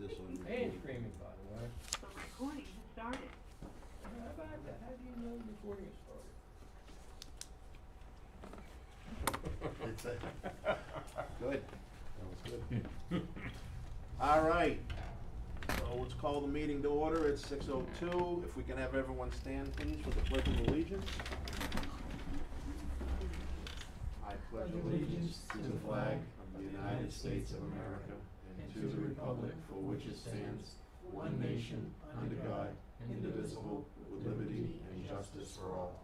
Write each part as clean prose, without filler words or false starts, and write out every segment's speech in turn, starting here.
this on And recording. screaming, by the way. The recording has started. How about that? How do you know the recording has started? It's a, good, that was good. All right, so let's call the meeting to order, it's 6:02, if we can have everyone stand please for the pledge of allegiance. I pledge allegiance to the flag of the United States of America and to the republic for which it stands, one nation, under God, indivisible, with liberty and justice for all.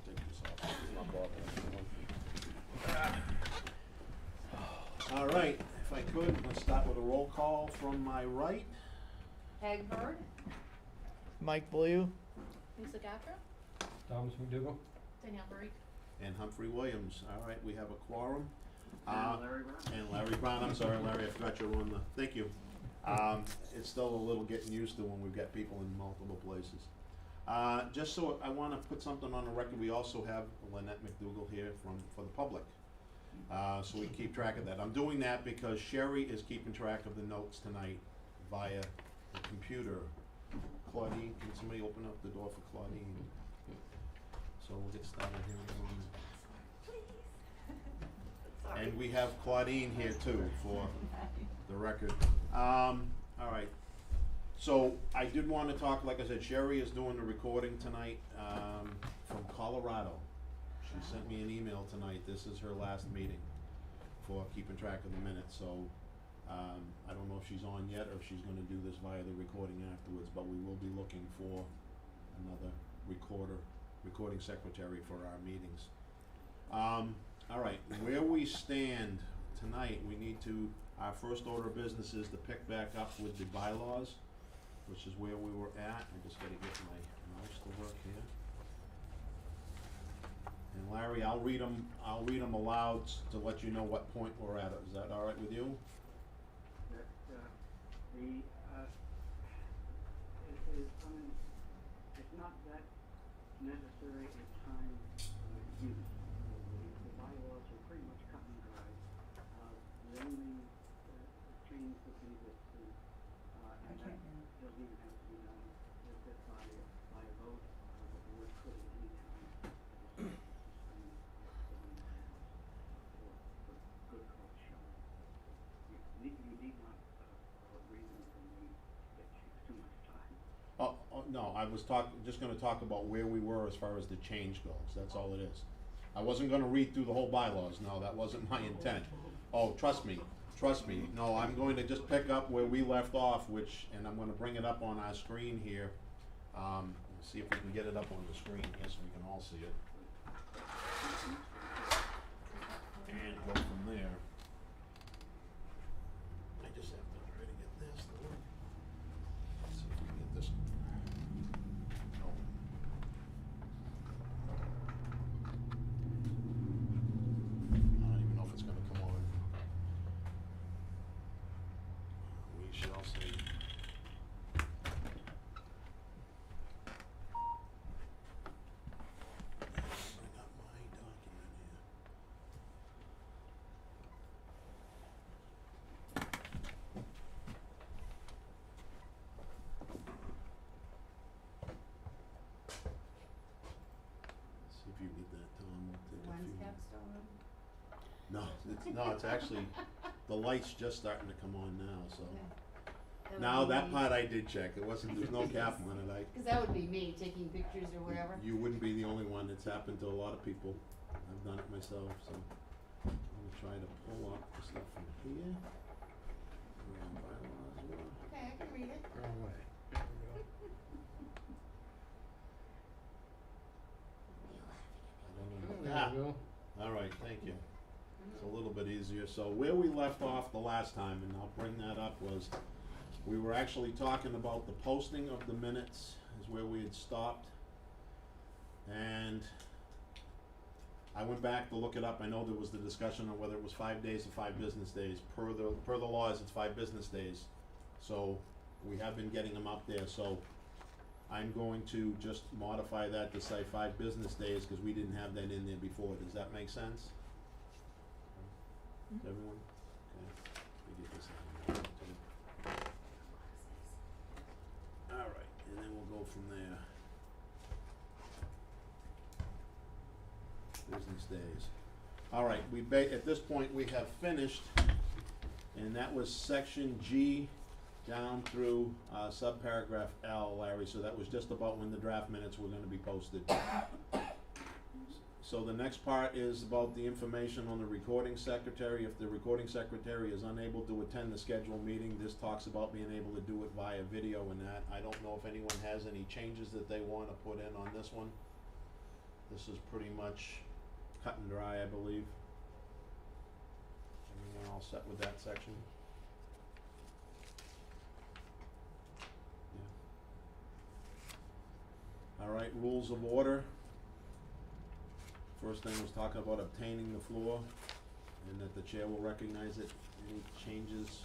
Take this off. It's not bothering anyone. All right, if I could, let's start with a roll call from my right. Peg Bird, Mike Blue. Lisa Gaffra, Thomas McDougal? Danielle Marie. And Humphrey Williams. All right, we have a quorum. And Larry Brown. And Larry Brown, I'm sorry, Larry, I forgot you were on the, thank you. It's still a little getting used to when we've got people in multiple places. Just so I wanna put something on the record, we also have Lynette McDougal here for the public. So we keep track of that. I'm doing that because Sherry is keeping track of the notes tonight via the computer. Claudine, can somebody open up the door for Claudine? So we'll get started here in a moment. sorry. And we have Claudine here too for the record. All right. So I did want to talk, like I said, Sherry is doing the recording tonight from Colorado. She sent me an email tonight. This is her last meeting for keeping track of the minutes. So I don't know if she's on yet or if she's going to do this via the recording afterwards, but we will be looking for another recording secretary for our meetings. All right, where we stand tonight, we need to, our first order of business is to pick back up with the bylaws, which is where we were at. I just gotta get my mouse to work here. And Larry, I'll read them aloud to let you know what point we're at. Is that all right with you? That, it is, it's not that necessary at time use. The bylaws are pretty much cut and dry. The only change would be that and that doesn't even have to be done, that by a vote, the board could at any time suspend for good cause shown. You need not a reason for me that takes too much time. Oh, no, I was just gonna talk about where we were as far as the change goes, that's all it is. I wasn't gonna read through the whole bylaws, no, that wasn't my intent. Oh, trust me, no, I'm going to just pick up where we left off, and I'm gonna bring it up on our screen here. See if we can get it up on the screen here so we can all see it. And go from there. I just have to try to get this to work. Let's see if we can get this. No. I don't even know if it's gonna come on. We shall see. Bring up my document here. See if you need that, Tom. We'll take a When's few capstone? No, it's actually, the light's just starting to come on now, so. Okay. Now, that part I did check, there's no cap on it, Cause that would be me, taking pictures or whatever. You wouldn't be the only one, it's happened to a lot of people, I've done it myself, so. I'm gonna try to pull up the stuff from here. Bylaws, Okay, I can read it. Wrong way. There you go. All right, thank you. It's a little bit easier. So where we left off the last time, and I'll bring that up, was we were actually talking about the posting of the minutes is where we had stopped. And I went back to look it up. I know there was the discussion on whether it was 5 days or 5 business days. Per the laws, it's 5 business days. So we have been getting them up there. So I'm going to just modify that to say 5 business days because we didn't have that in there before. Does that make sense? Everyone? Okay. Let me get this out of here. business days. All right, at this point, we have finished, and that was section G down through, subparagraph L, Larry, so that was just about when the draft minutes were gonna be posted. So the next part is about the information on the recording secretary. If the recording secretary is unable to attend the scheduled meeting, this talks about being able to do it via video and that. I don't know if anyone has any changes that they wanna put in on this one. This is pretty much cut and dry, I believe. Everyone all set with that section? Yeah. All right, rules of order. First thing was talking about obtaining the floor, and that the chair will recognize it. Any changes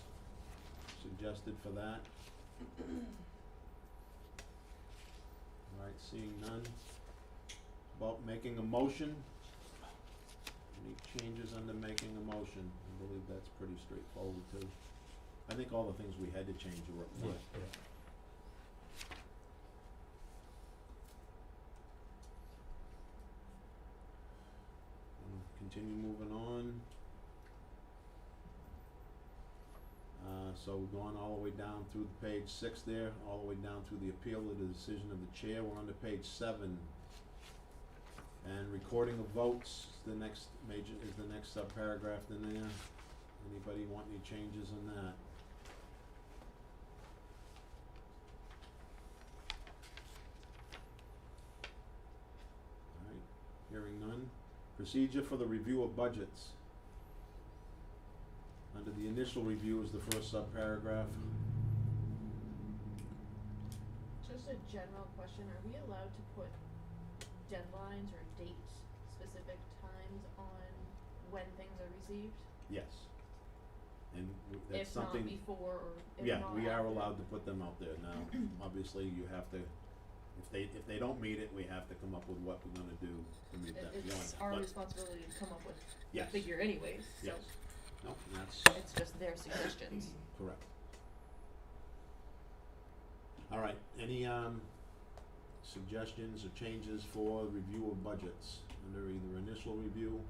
suggested for that? All right, seeing none. About making a motion. Any changes under making a motion? I believe that's pretty straightforward too. I think all the things we had to change were up front. Continue moving on. So we're going all the way down through page 6 there, all the way down through the appeal of the decision of the chair. We're on to page 7. And recording of votes, the next subparagraph in there. Anybody want any changes in that? Alright, hearing none. Procedure for the review of budgets. Under the initial review is the first subparagraph. Just a general question, are we allowed to put deadlines or dates, specific times on when things are received? Yes. And that's something. If not before or if Yeah, not we are after. allowed to put them out there now. Obviously, you have to, if they don't meet it, we have to come up with what we're gonna do to meet that. It's our responsibility to come up with Yes. the figure anyways, so Yes. No, that's it's just their suggestions. correct. All right, any suggestions or changes for review of budgets under either initial review,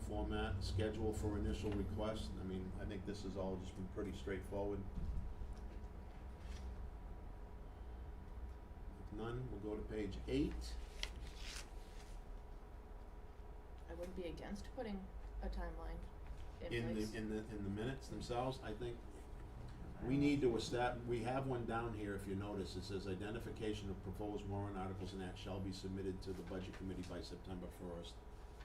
format, schedule for initial request? I mean, I think this has all just been pretty straightforward. If none, we'll go to page 8. I wouldn't be against putting a timeline in place. In the minutes themselves, I think we need to we have one down here, if you notice, it says identification of proposed warrant articles and that shall be submitted to the budget committee by September 1st.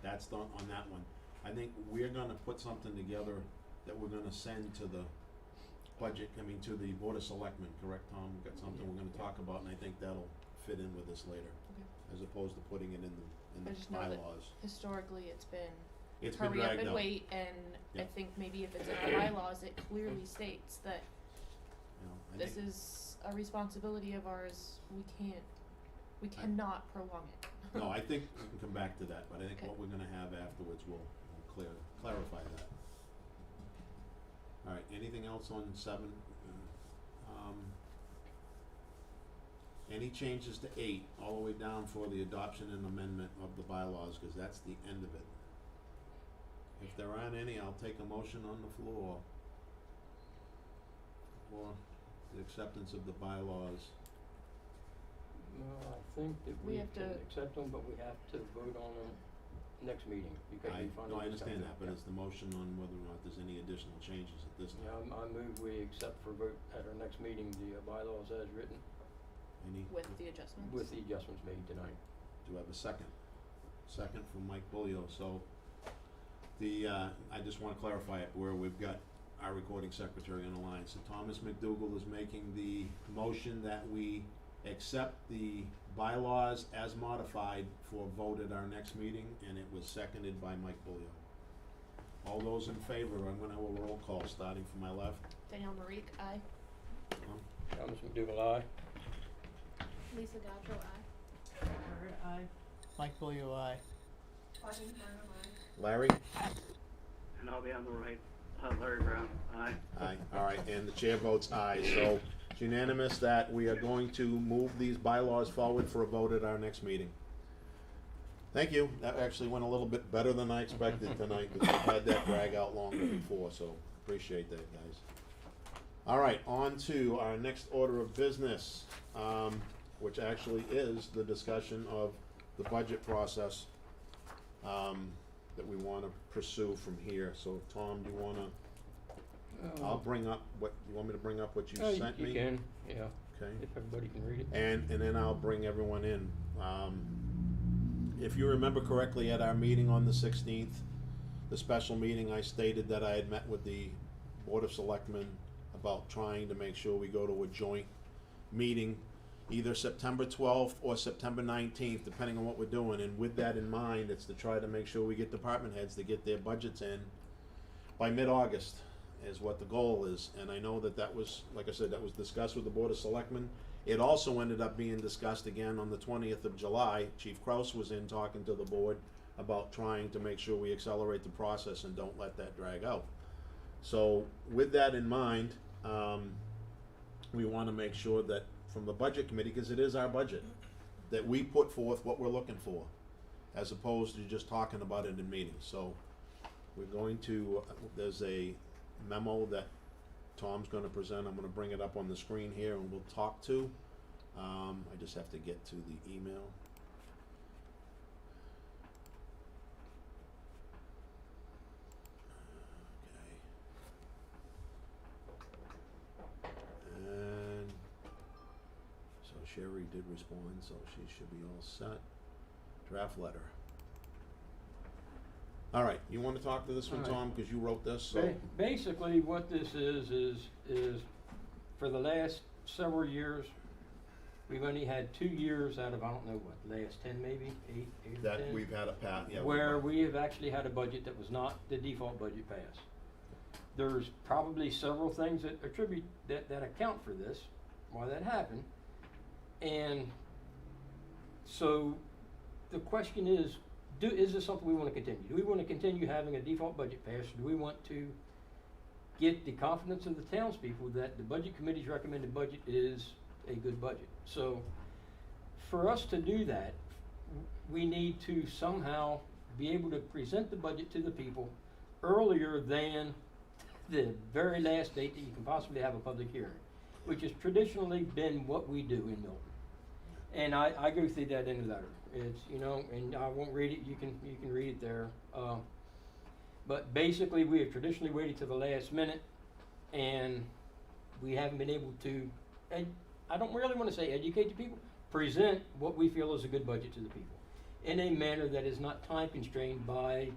That's on that one. I think we're gonna put something together that we're gonna send to the to the Board of Selectmen, correct, Tom? We've got something we're gonna talk about, and I think that'll fit in with this later, Okay. as opposed to putting it in I the just know that bylaws. historically it's been It's been hurry up dragged and out. wait, and I Yeah. think maybe if it's in our bylaws, it clearly states that You know, I this think- is a responsibility of ours, we cannot prolong it. No, I think we can come back to that, but I think Okay. what we're gonna have afterwards will clarify that. All right, anything else on 7? Any changes to 8, all the way down for the adoption and amendment of the bylaws, cause that's the end of it. If there aren't any, I'll take a motion on the floor for the acceptance of the bylaws. No, I think that We we have can to- accept them, but we have to vote on them next meeting, because we finally. No, I understand that, discussed but it. it's the motion on whether or not there's any additional changes at this time. Yeah, I move we accept for vote at our next meeting the bylaws as written, Any? With the adjustments. with the adjustments made tonight. Do I have a second? Second from Mike Bulio, so I just wanna clarify it where we've got our recording secretary on the line. So Thomas McDougal is making the motion that we accept the bylaws as modified for vote at our next meeting, and it was seconded by Mike Bulio. All those in favor, I'm gonna have a roll call, starting from my left. Danielle Marique, aye. Tom? Thomas McDougal, aye. Lisa Gautreaux, aye. Bird, aye. Mike Bulio, aye. Larry? And I'll be on the right, Larry Brown, aye. Aye, all right, and the chair votes aye, so it's unanimous that we are going to move these bylaws forward for a vote at our next meeting. Thank you. That actually went a little bit better than I expected tonight, because we've had that drag out longer before, so appreciate that, guys. All right, on to our next order of business, which actually is the discussion of the budget process that we want to pursue from here. So, Tom, do you want to, I'll bring up what, you want me to bring up what you sent me? You can, yeah, Okay. if everybody can read it. And then I'll bring everyone in. If you remember correctly, at our meeting on the 16th, the special meeting, I stated that I had met with the Board of Selectmen about trying to make sure we go to a joint meeting, either September 12th or September 19th, depending on what we're doing. And with that in mind, it's to try to make sure we get department heads to get their budgets in by mid-August is what the goal is. And I know that that was, like I said, that was discussed with the Board of Selectmen. It also ended up being discussed again on the 20th of July. Chief Kraus was in talking to the board about trying to make sure we accelerate the process and don't let that drag out. So with that in mind, we want to make sure that from the budget committee, because it is our budget, that we put forth what we're looking for, as opposed to just talking about it in meetings. So we're going to, there's a memo that Tom's going to present. I'm going to bring it up on the screen here and we'll talk to. I just have to get to the email. Okay. And so Sherry did respond, so she should be all set. Draft letter. All right, you want to talk to this one, All right. Tom, because you wrote this, so. Basically, what this is for the last several years, we've only had 2 years out of, I don't know what, last 10 maybe, 8 or 10? That we've had a path, yeah. Where we have actually had a budget that was not the default budget passed. There's probably several things that that account for this, why that happened. And so the question is this something we want to continue? Do we want to continue having a default budget pass, or do we want to get the confidence of the townspeople that the budget committee's recommended budget is a good budget? So for us to do that, we need to somehow be able to present the budget to the people earlier than the very last date that you can possibly have a public hearing, which has traditionally been what we do in Milton. And I go through that in the letter. It's, you know, and I won't read it, you can read it there. But basically, we have traditionally waited to the last minute, and we haven't been able to, I don't really want to say educate the people, present what we feel is a good budget to the people in a manner that is not time constrained by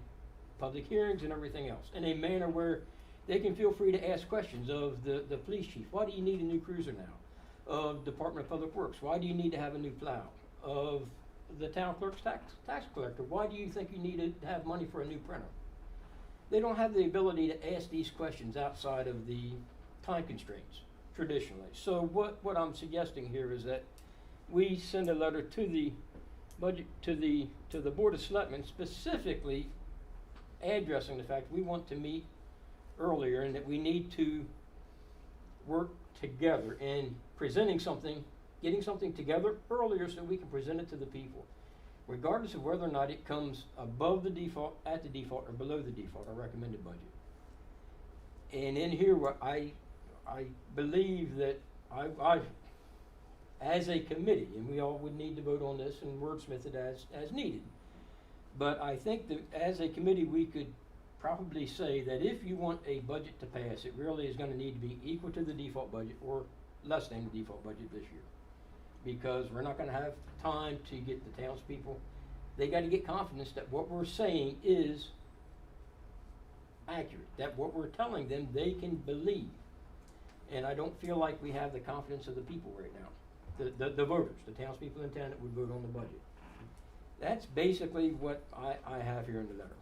public hearings and everything else, in a manner where they can feel free to ask questions of the police chief. Why do you need a new cruiser now? Of Department of Public Works, why do you need to have a new plow? Of the town clerk's tax collector, why do you think you need to have money for a new printer? They don't have the ability to ask these questions outside of the time constraints, traditionally. So what I'm suggesting here is that we send a letter to the budget, to the Board of Selectmen, specifically addressing the fact we want to meet earlier and that we need to work together in presenting something, getting something together earlier so we can present it to the people, regardless of whether or not it comes above the default, at the default, or below the default, or recommended budget. And in here, what I believe that I, as a committee, and we all would need to vote on this and wordsmith it as needed, but I think that as a committee, we could probably say that if you want a budget to pass, it really is going to need to be equal to the default budget or less than the default budget this year. Because we're not going to have time to get the townspeople. They got to get confidence that what we're saying is accurate, that what we're telling them they can believe. And I don't feel like we have the confidence of the people right now, the voters, the townspeople in town that would vote on the budget. That's basically what I have here in the letter.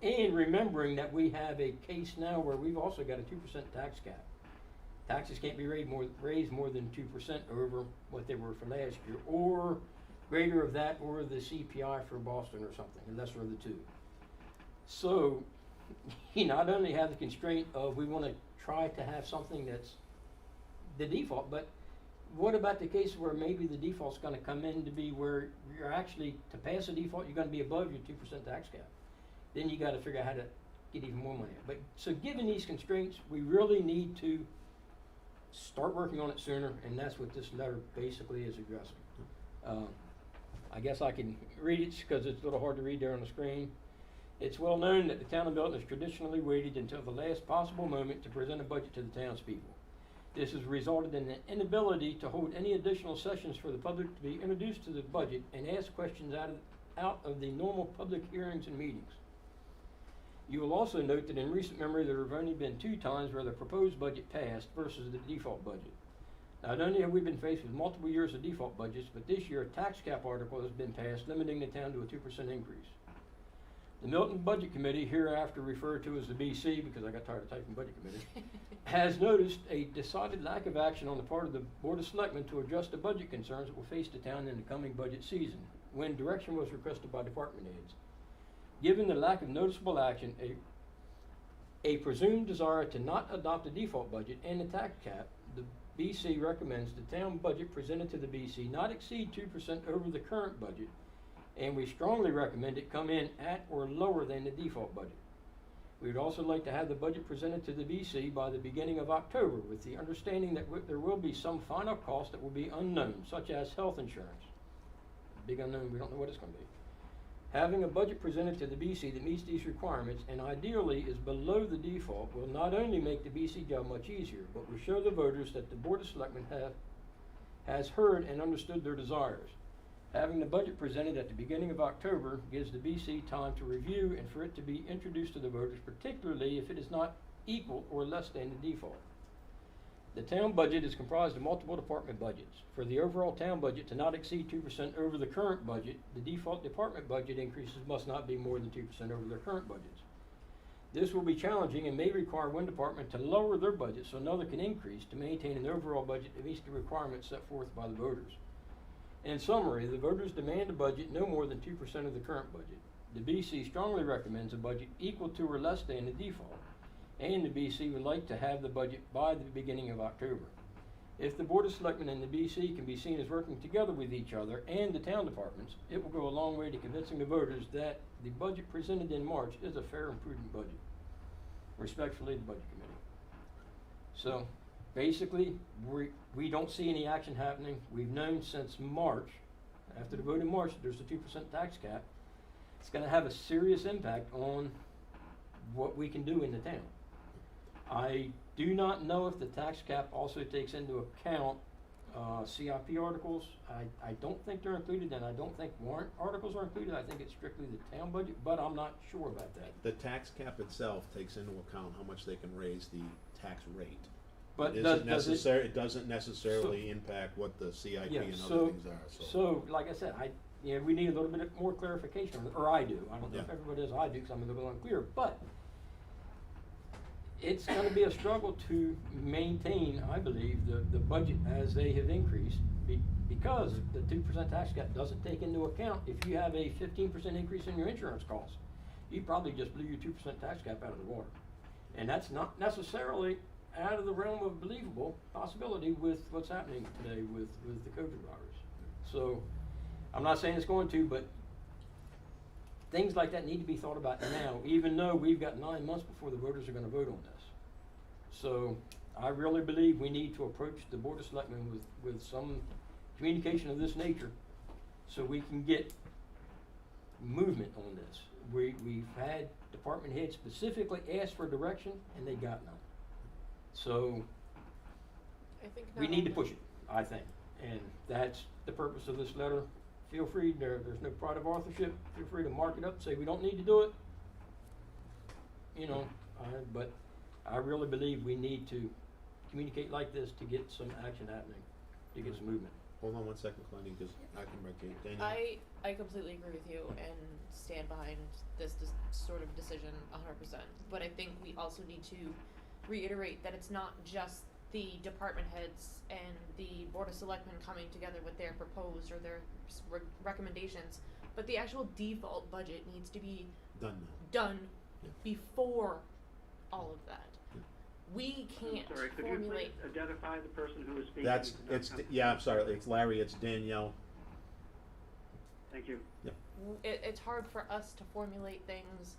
And remembering that we have a case now where we've also got a 2% tax cap. Taxes can't be raised more than 2% over what they were for last year, or greater of that, or the CPI for Boston or something, the lesser of the two. So you not only have the constraint of we want to try to have something that's the default, but what about the case where maybe the default's gonna come in to be where you're actually, to pass a default, you're gonna be above your 2% tax cap? Then you gotta figure out how to get even more money. But, so given these constraints, we really need to start working on it sooner, and that's what this letter basically is addressing. I guess I can read it because it's a little hard to read there on the screen. It's well known that the town of Milton has traditionally waited until the last possible moment to present a budget to the townspeople. This has resulted in an inability to hold any additional sessions for the public to be introduced to the budget and ask questions out of the normal public hearings and meetings. You will also note that in recent memory there have only been 2 times where the proposed budget passed versus the default budget. Not only have we been faced with multiple years of default budgets, but this year a tax cap article has been passed limiting the town to a 2% increase. The Milton Budget Committee, hereafter referred to as the BC because I got tired of typing Budget Committee, has noticed a decided lack of action on the part of the Board of Selectmen to address the budget concerns that will face the town in the coming budget season, when direction was requested by department heads. Given the lack of noticeable action, a presumed desire to not adopt a default budget and the tax cap, the BC recommends the town budget presented to the BC not exceed 2% over the current budget, and we strongly recommend it come in at or lower than the default budget. We would also like to have the budget presented to the BC by the beginning of October, with the understanding that there will be some final costs that will be unknown, such as health insurance. Big unknown, we don't know what it's going to be. Having a budget presented to the BC that meets these requirements and ideally is below the default will not only make the BC job much easier, but will show the voters that the Board of Selectmen has heard and understood their desires. Having the budget presented at the beginning of October gives the BC time to review and for it to be introduced to the voters, particularly if it is not equal or less than the default. The town budget is comprised of multiple department budgets. For the overall town budget to not exceed 2% over the current budget, the default department budget increases must not be more than 2% over their current budgets. This will be challenging and may require one department to lower their budget so another can increase to maintain an overall budget that meets the requirements set forth by the voters. In summary, the voters demand a budget no more than 2% of the current budget. The BC strongly recommends a budget equal to or less than the default, and the BC would like to have the budget by the beginning of October. If the Board of Selectmen and the BC can be seen as working together with each other and the town departments, it will go a long way to convincing the voters that the budget presented in March is a fair and prudent budget. Respectfully, the Budget Committee. So, basically, we don't see any action happening. We've known since March, after the vote in March, that there's a 2% tax cap. It's going to have a serious impact on what we can do in the town. I do not know if the tax cap also takes into account CIP articles. I don't think they're included, and I don't think warrant articles are included. I think it's strictly the town budget, but I'm not sure about that. The tax cap itself takes into account how much they can raise the tax rate. But It doesn't necessarily impact what the CIP Yeah, and so- other things are, So, like I said, we need a little bit more clarification, or I do. I don't know if Yeah. everybody does, I do, because I'm a little bit unclear, but it's gonna be a struggle to maintain, I believe, the budget as they have increased, because the 2% tax cap doesn't take into account, if you have a 15% increase in your insurance costs, you probably just blew your 2% tax cap out of the water. And that's not necessarily out of the realm of believable possibility with what's happening today with the COVID virus. So, I'm not saying it's going to, but things like that need to be thought about now, even though we've got 9 months before the voters are gonna vote on this. So, I really believe we need to approach the Board of Selectmen with some communication of this nature, so we can get movement on this. We've had department heads specifically ask for direction, and they got none. So, I think we not need to only- push it, I think, and that's the purpose of this letter. Feel free, there's no pride of authorship, feel free to mark it up, say we don't need to do it. But I really believe we need to communicate like this to get some action happening, to get some movement. Hold on one second, Clendy, because I can break it. Daniel? I completely agree with you and stand behind this sort of decision 100%. But I think we also need to reiterate that it's not just the department heads and the Board of Selectmen coming together with their proposed or their recommendations, but the actual default budget needs to be Done now. done Yeah. before all of that. Yeah. We can't I'm sorry, could you formulate. please identify the person who is speaking? That's, Who it's, does not- yeah, I'm sorry, it's Larry, it's Danielle. Thank you. It's hard for us to formulate things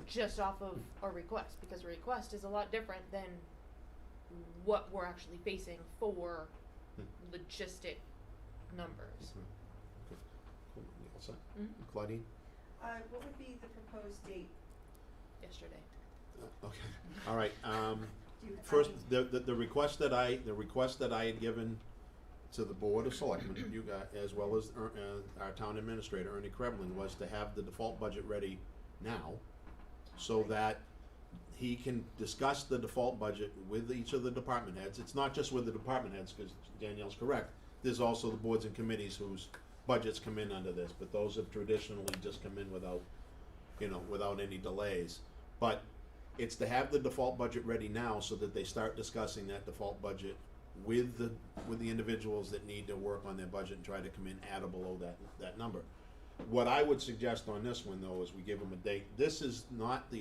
just off of a request, because a request is a lot different than what we're actually facing for logistic numbers. Cool, you all set? Mhm. Claudine? What would be the proposed date? Yesterday. Okay, all right, Do you- first, the request that I had given to the Board of Selectmen, you guys, as well as our town administrator, Ernie Krebling, was to have the default budget ready now, so that he can discuss the default budget with each of the department heads. It's not just with the department heads, because Danielle's correct, there's also the boards and committees whose budgets come in under this, but those have traditionally just come in without, without any delays. But it's to have the default budget ready now, so that they start discussing that default budget with the individuals that need to work on their budget and try to come in at or below that number. What I would suggest on this one, though, is we give them a date. This is not the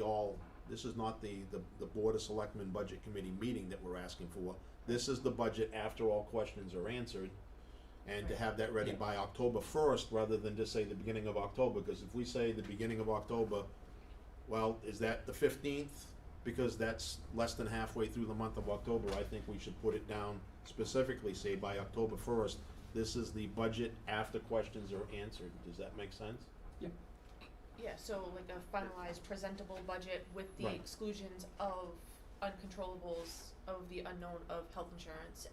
Board of Selectmen Budget Committee meeting that we're asking for. This is the budget after all questions are answered, and to have that ready Yeah. by October 1st, rather than just say the beginning of October, because if we say the beginning of October, well, is that the 15th? Because that's less than halfway through the month of October. I think we should put it down specifically, say by October 1st, this is the budget after questions are answered. Does that make sense? Yeah, so like a finalized presentable budget with the Right. exclusions of uncontrollables of the unknown of health insurance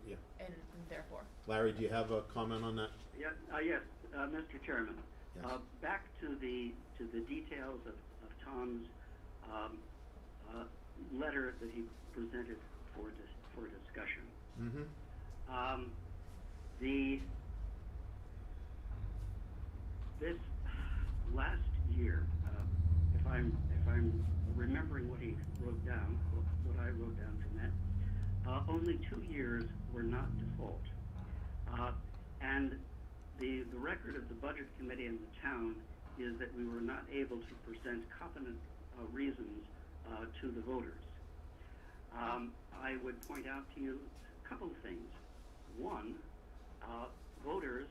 Yeah. and therefore. Larry, do you have a comment on that? Yes, Mr. Chairman. Yes. Back to the details of Tom's letter that he presented for discussion. Mm-hmm. This last year, if I'm remembering what he wrote down, what I wrote down from that, only 2 years were not default, and the record of the budget committee in the town is that we were not able to present competent reasons to the voters. I would point out to you a couple of things. One, voters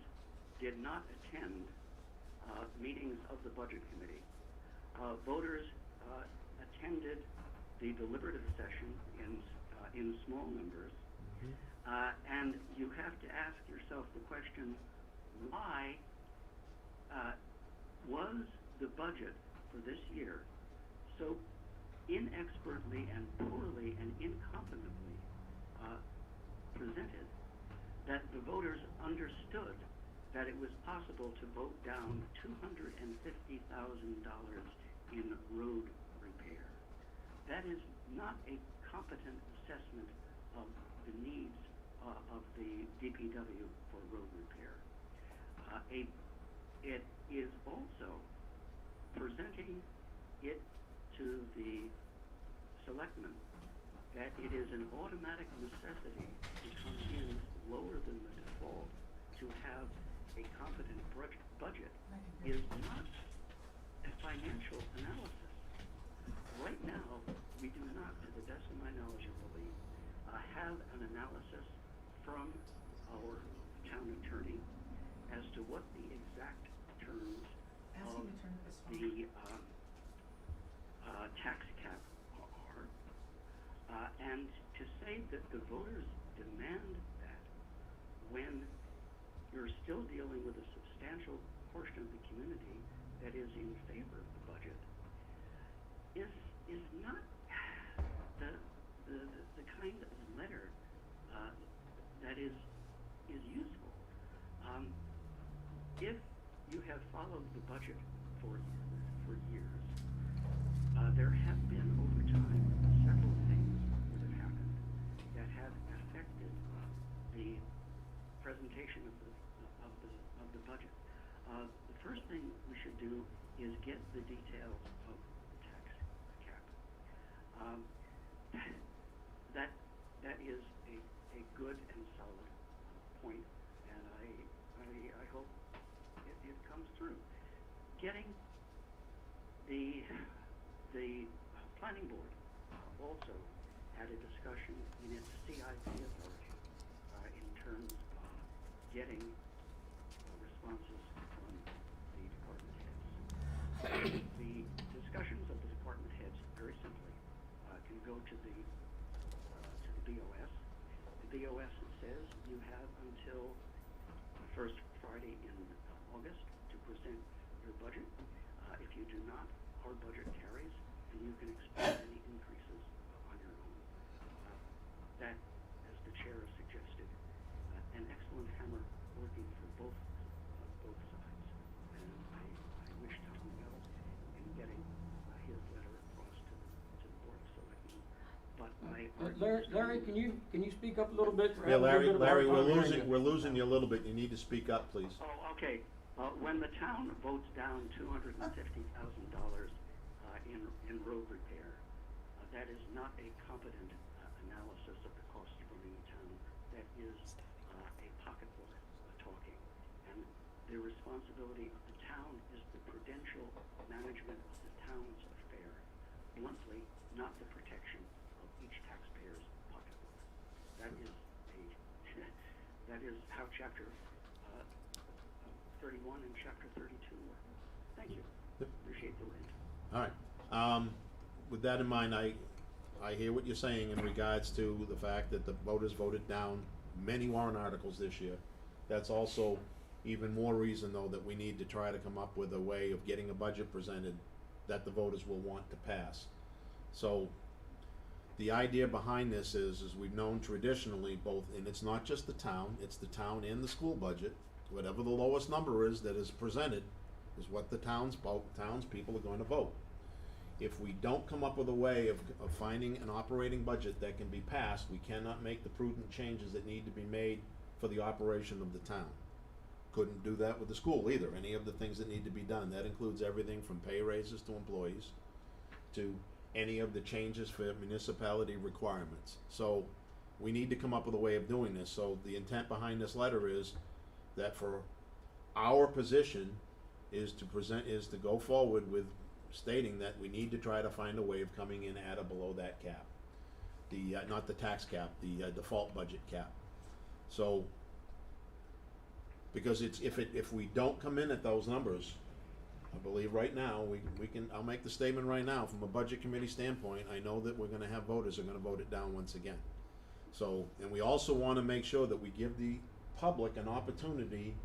did not attend meetings of the budget committee. Voters attended the deliberative session in small numbers, and you have to ask yourself the question, why was the budget for this year so inexpertly and poorly and incompetently presented that the voters understood that it was possible to vote down $250,000 in road repair? That is not a competent assessment of the needs of the DPW for road repair. It is also presenting it to the selectmen that it is an automatic necessity to come in lower than the default to have a competent budget is not a financial analysis. Right now, we do not, to the best of my knowledge and belief, have an analysis from our town attorney as to what the exact terms of the tax cap are, and to say that the voters demand that when you're still dealing with a substantial portion of the community that is in favor of the budget is not the kind of letter that is useful. If you have followed the budget for years, there have been over time several things that have happened that have affected the presentation of the budget. The first thing we should do is get the details of the tax cap. That is a good and solid point, and I hope it comes through. Getting the planning board also had a discussion in its CIP authority in terms of getting responses from the department heads. The discussions of the department heads, very simply, can go to the BOS. The BOS says you have until the first Friday in August to present your budget. If you do not, our budget carries, and you can expect any increases on your own. That, as the chair has suggested, an excellent hammer working for both sides. And I wish Tom well in getting his letter across to the Board of Selectmen. But Larry, can you speak up a little bit? Yeah, Larry, We're we're losing you a little bit. You need to speak up, please. Oh, okay. When the town votes down $250,000 in road repair, that is not a competent analysis of the cost of running a town. That is a pocketbook talking. And the responsibility of the town is the prudential management of the town's affair. Bluntly, not the protection of each taxpayer's pocketbook. That is how Chapter 31 and Chapter 32 work. Thank you. Appreciate the rant. All right. With that in mind, I hear what you're saying in regards to the fact that the voters voted down many warrant articles this year. That's also even more reason, though, that we need to try to come up with a way of getting a budget presented that the voters will want to pass. So the idea behind this is we've known traditionally both, and it's not just the town, it's the town and the school budget. Whatever the lowest number is that is presented is what the townspeople are going to vote. If we don't come up with a way of finding an operating budget that can be passed, we cannot make the prudent changes that need to be made for the operation of the town. Couldn't do that with the school either, any of the things that need to be done. That includes everything from pay raises to employees, to any of the changes for municipality requirements. So we need to come up with a way of doing this. So the intent behind this letter is that for our position is to go forward with stating that we need to try to find a way of coming in at or below that cap. The not the tax cap, the default budget cap. So because if we don't come in at those numbers, I believe right now we can. I'll make the statement right now from a budget committee standpoint. I know that we're going to have voters who are going to vote it down once again. So, and we also want to make sure that we give the public an opportunity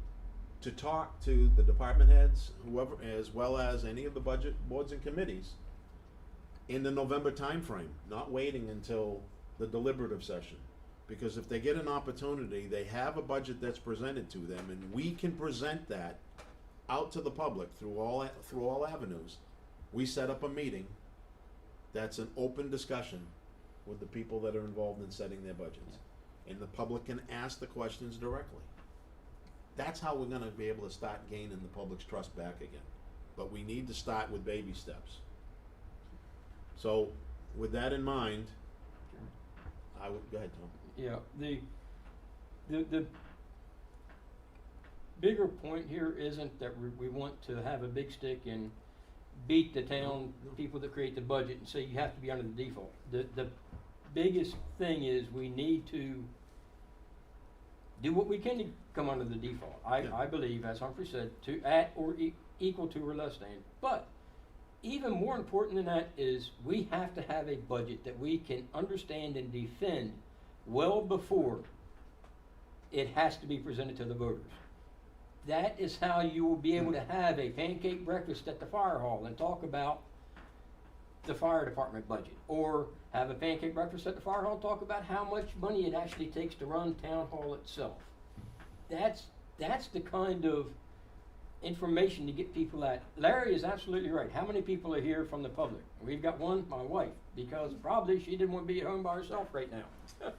to talk to the department heads, whoever, as well as any of the budget boards and committees in the November timeframe, not waiting until the deliberative session. Because if they get an opportunity, they have a budget that's presented to them, and we can present that out to the public through all avenues. We set up a meeting that's an open discussion with the people that are involved in setting their budgets. And the public can ask the questions directly. That's how we're gonna be able to start gaining the public's trust back again. But we need to start with baby steps. So, with that in mind, go ahead, Tom. Yeah, the bigger point here isn't that we want to have a big stick and beat the town people that create the budget and say you have to be under the default. The biggest thing is we need to do what we can to come under the default. I believe, as Humphrey said, to at or equal to or less than. But even more important than that is we have to have a budget that we can understand and defend well before it has to be presented to the voters. That is how you will be able to have a pancake breakfast at the fire hall and talk about the fire department budget, or have a pancake breakfast at the fire hall and talk about how much money it actually takes to run town hall itself. That's the kind of information to get people at. Larry is absolutely right. How many people are here from the public? We've got one, my wife, because probably she didn't want to be at home by herself right now.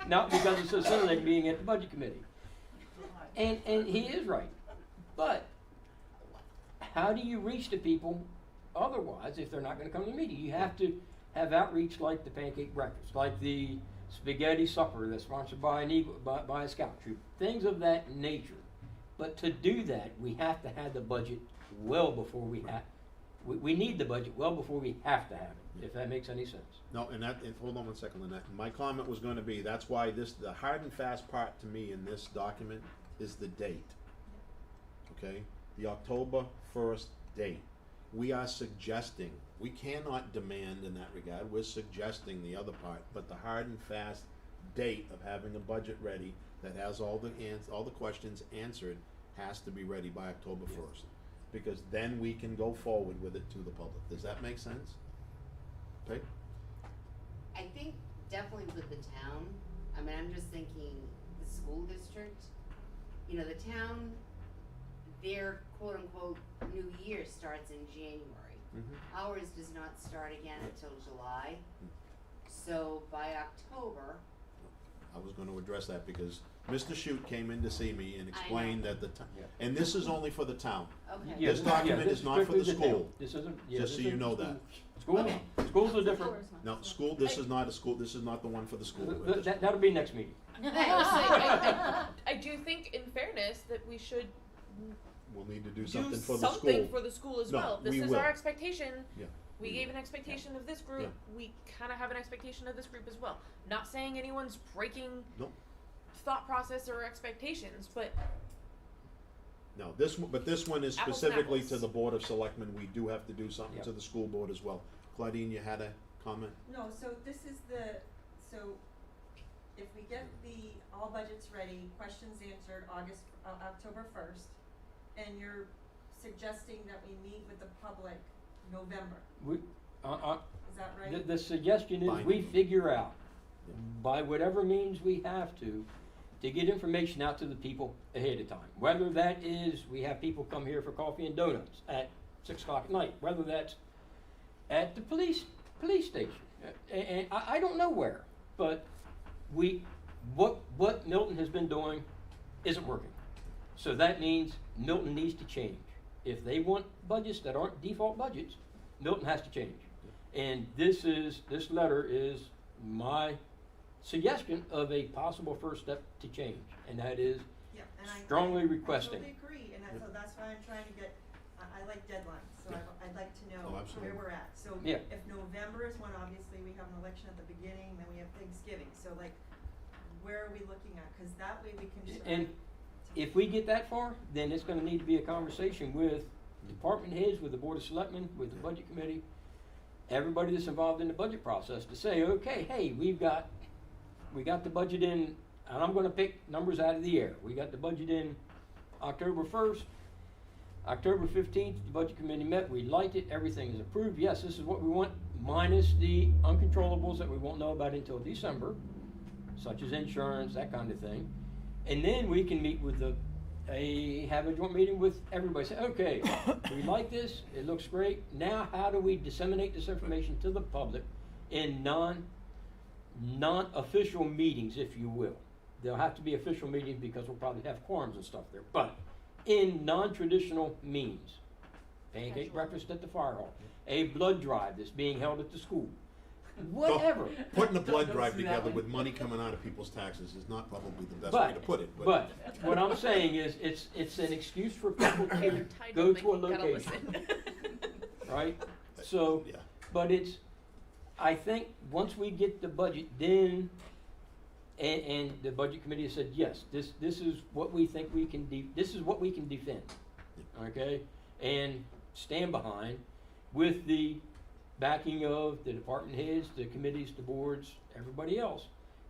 Not because it's so silly being at the budget committee. And he is right. But how do you reach the people otherwise if they're not going to come to the meeting? You have to have outreach like the pancake breakfast, like the spaghetti supper that's sponsored by by a scout troop, things of that nature. But to do that, we have to have the budget well before we We need the budget well before we have to have it, if that makes any sense. No, and hold on one second, Lynette. My comment was gonna be, that's why the hard and fast part to me in this document is the date. Okay? The October 1st date. We are suggesting, we cannot demand in that regard, we're suggesting the other part, but the hard and fast date of having a budget ready that has all the questions answered has to be ready by October 1st. Because then we can go forward with it to the public. Does that make sense? Okay? I think definitely with the town, I mean, I'm just thinking the school district, you know, the town, their quote unquote new year starts in January. Ours does not start again until July. So by October, I was gonna address that because Mr. Shute came in to see me and explained that the town, Yeah. and this is only for the town. okay. Yeah, This document this is not for strictly the town. school. This isn't, yeah, Just this so you isn't know school. that. School, Okay. schools are different. No, school, this is not a school, this is not the one for the school. That'll be next meeting. I will say, I do think in fairness that we should We'll need to do do something for the something school. for the school as No, well. This we is will. our expectation. Yeah. We gave an expectation of this group. Yeah. We kind of have an expectation of this group as well. Not saying anyone's breaking Nope. thought process or expectations, but No, but this one is Apples and specifically to apples. the Board of Selectmen. We do have to do something Yep. to the school board as well. Claudine, you had a comment? No, so this is so if we get the all budgets ready, questions answered October 1st, and you're suggesting that we meet with the public November, We, is that right? the suggestion is we Binding. figure out, Yeah. by whatever means we have to get information out to the people ahead of time. Whether that is, we have people come here for coffee and donuts at 6 o'clock at night, whether that's at the police station, and I don't know where, but what Milton has been doing isn't working. So that means Milton needs to change. If they want budgets that aren't default budgets, Milton has to change. And this letter is my suggestion of a possible first step to change, and that is Yeah, and strongly I requesting. totally agree, and so that's why I'm trying to get, I like deadlines, so I'd like to know Oh, absolutely. where we're at. So Yeah. if November is when obviously we have an election at the beginning, then we have Thanksgiving, so like, where are we looking at? Cause that way we can decide. And if we get that far, then it's gonna need to be a conversation with department heads, with the Board of Selectmen, with the Budget Committee, everybody that's involved in the budget process to say, okay, hey, we got the budget in, and I'm gonna pick numbers out of the air. We got the budget in October 1st, October 15th, the Budget Committee met, we liked it, everything is approved. Yes, this is what we want, minus the uncontrollables that we won't know about until December, such as insurance, that kind of thing. And then we can meet with have a joint meeting with everybody, say, okay, we like this, it looks great, now how do we disseminate this information to the public in non-official meetings, if you will. There'll have to be official meetings because we'll probably have quorums and stuff there, but in non-traditional means. Pancake Casual. breakfast at the fire hall, a blood drive that's being held at the school, whatever. Putting a blood Don't drive do that together one. with money coming out of people's taxes is not probably the best way to put it, But what I'm saying is, it's an excuse for people hey, to they're tied go to to a you gotta location, listen. right? So, yeah. but I think once we get the budget, then, and the Budget Committee has said, yes, this is what we think we can this is what we can defend, okay? And stand behind with the backing of the department heads, the committees, the boards, everybody else.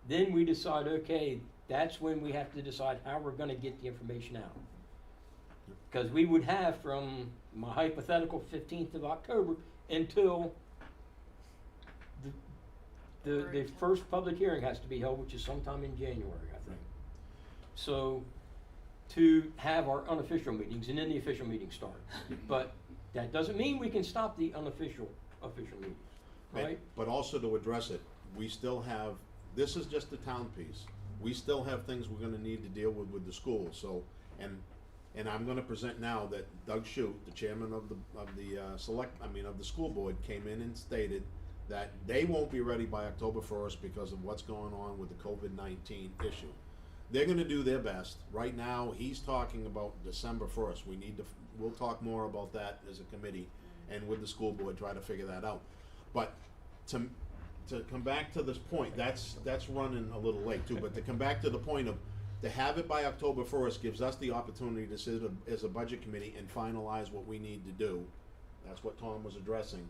Then we decide, okay, that's when we have to decide how we're gonna get the information out. Because we would have from my hypothetical 15th of October until the first public hearing has to be held, which is sometime in January, I think. So, to have our unofficial meetings, and then the official meetings start. But that doesn't mean we can stop the official meetings, right? But also to address it, we still have, this is just the town piece. We still have things we're gonna need to deal with the school, so, and I'm gonna present now that Doug Shute, the chairman of the school board, came in and stated that they won't be ready by October 1st because of what's going on with the COVID-19 issue. They're gonna do their best. Right now, he's talking about December 1st. We'll talk more about that as a committee. and with the school board, try to figure that out. But to come back to this point, that's running a little late too, but to come back to the point of, to have it by October 1st gives us the opportunity to sit as a budget committee and finalize what we need to do. That's what Tom was addressing.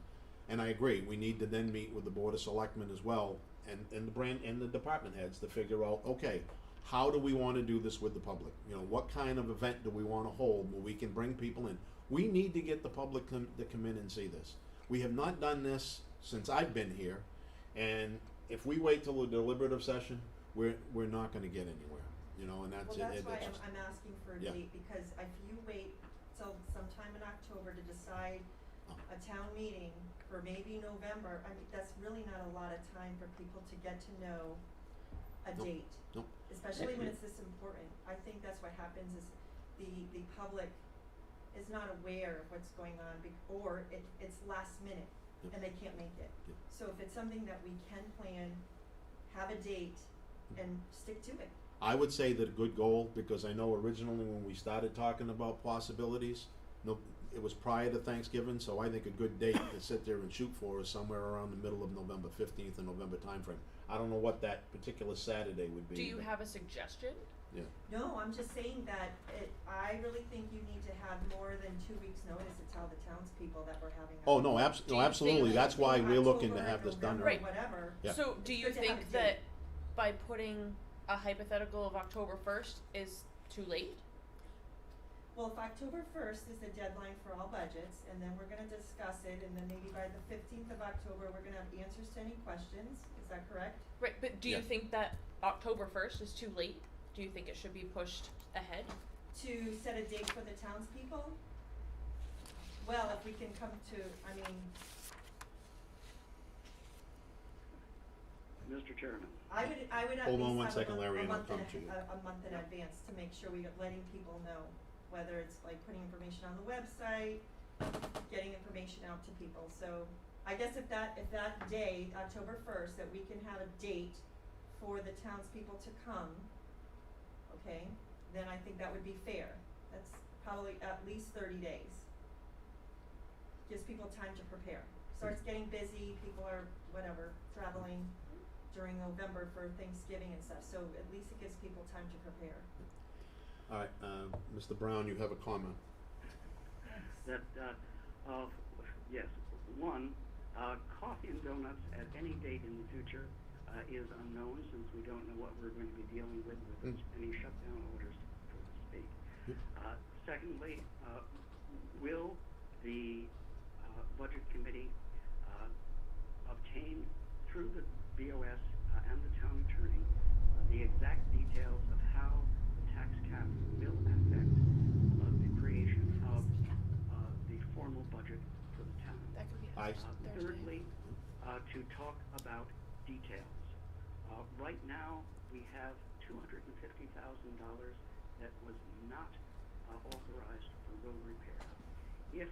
And I agree, we need to then meet with the Board of Selectmen as well, and the department heads to figure out, okay, how do we wanna do this with the public? You know, what kind of event do we wanna hold where we can bring people in? We need to get the public to come in and see this. We have not done this since I've been here, and if we wait till the deliberative session, we're not gonna get anywhere, you know, and that's Well, it. that's why It's just- I'm asking for a Yeah. date, because if you wait till sometime in October to decide Oh. a town meeting for maybe November, I mean, that's really not a lot of time for people to get to know a Nope. date. Nope. Especially when it's this important. I think that's what happens is the public is not aware of what's going on, or it's last minute Yep. and they can't make it. Yep. So if it's something that we can plan, have a date, and stick to it. I would say that a good goal, because I know originally when we started talking about possibilities, it was prior to Thanksgiving, so I think a good date to sit there and shoot for is somewhere around the middle of November, 15th and November timeframe. I don't know what that particular Saturday would be. Do you but- have a suggestion? Yeah. No, I'm just saying that I really think you need to have more than 2 weeks' notice to tell the townspeople that we're having. Oh, no, Do you absolutely, think- that's why we're looking to October, have this done November, right. Whatever. Yeah. So do It's you good to have think a that date. by putting a hypothetical of October 1st is too late? Well, if October 1st is the deadline for all budgets, and then we're gonna discuss it, and then maybe by the 15th of October, we're gonna have answers to any questions, is that correct? Right, but do Yeah. you think that October 1st is too late? Do you think it should be pushed ahead? To set a date for the townspeople? Well, if we can come to, I mean, Mr. Chairman. I would at Hold on least one have second, Larry, a and I'll month come in to you. a month in advance to make sure we are letting people know, whether it's like putting information on the website, getting information out to people, so I guess if that day, October 1st, that we can have a date for the townspeople to come, okay, then I think that would be fair. That's probably at least 30 days. Gives people time to prepare. Starts getting busy, people are, whatever, traveling during November for Thanksgiving and stuff, so at least it gives people time to prepare. All right, Mr. Brown, you have a comment. That, yes, one, coffee and donuts at any date in the future is unknown, since we don't know what we're going to be dealing with any shutdown orders, so to speak. Secondly, will the Budget Committee obtain through the BOS and the town attorney the exact details of how the tax cap will affect the creation of the formal budget for the town? That could be I- Thursday. Thirdly, to talk about details. Right now, we have $250,000 that was not authorized for road repair. If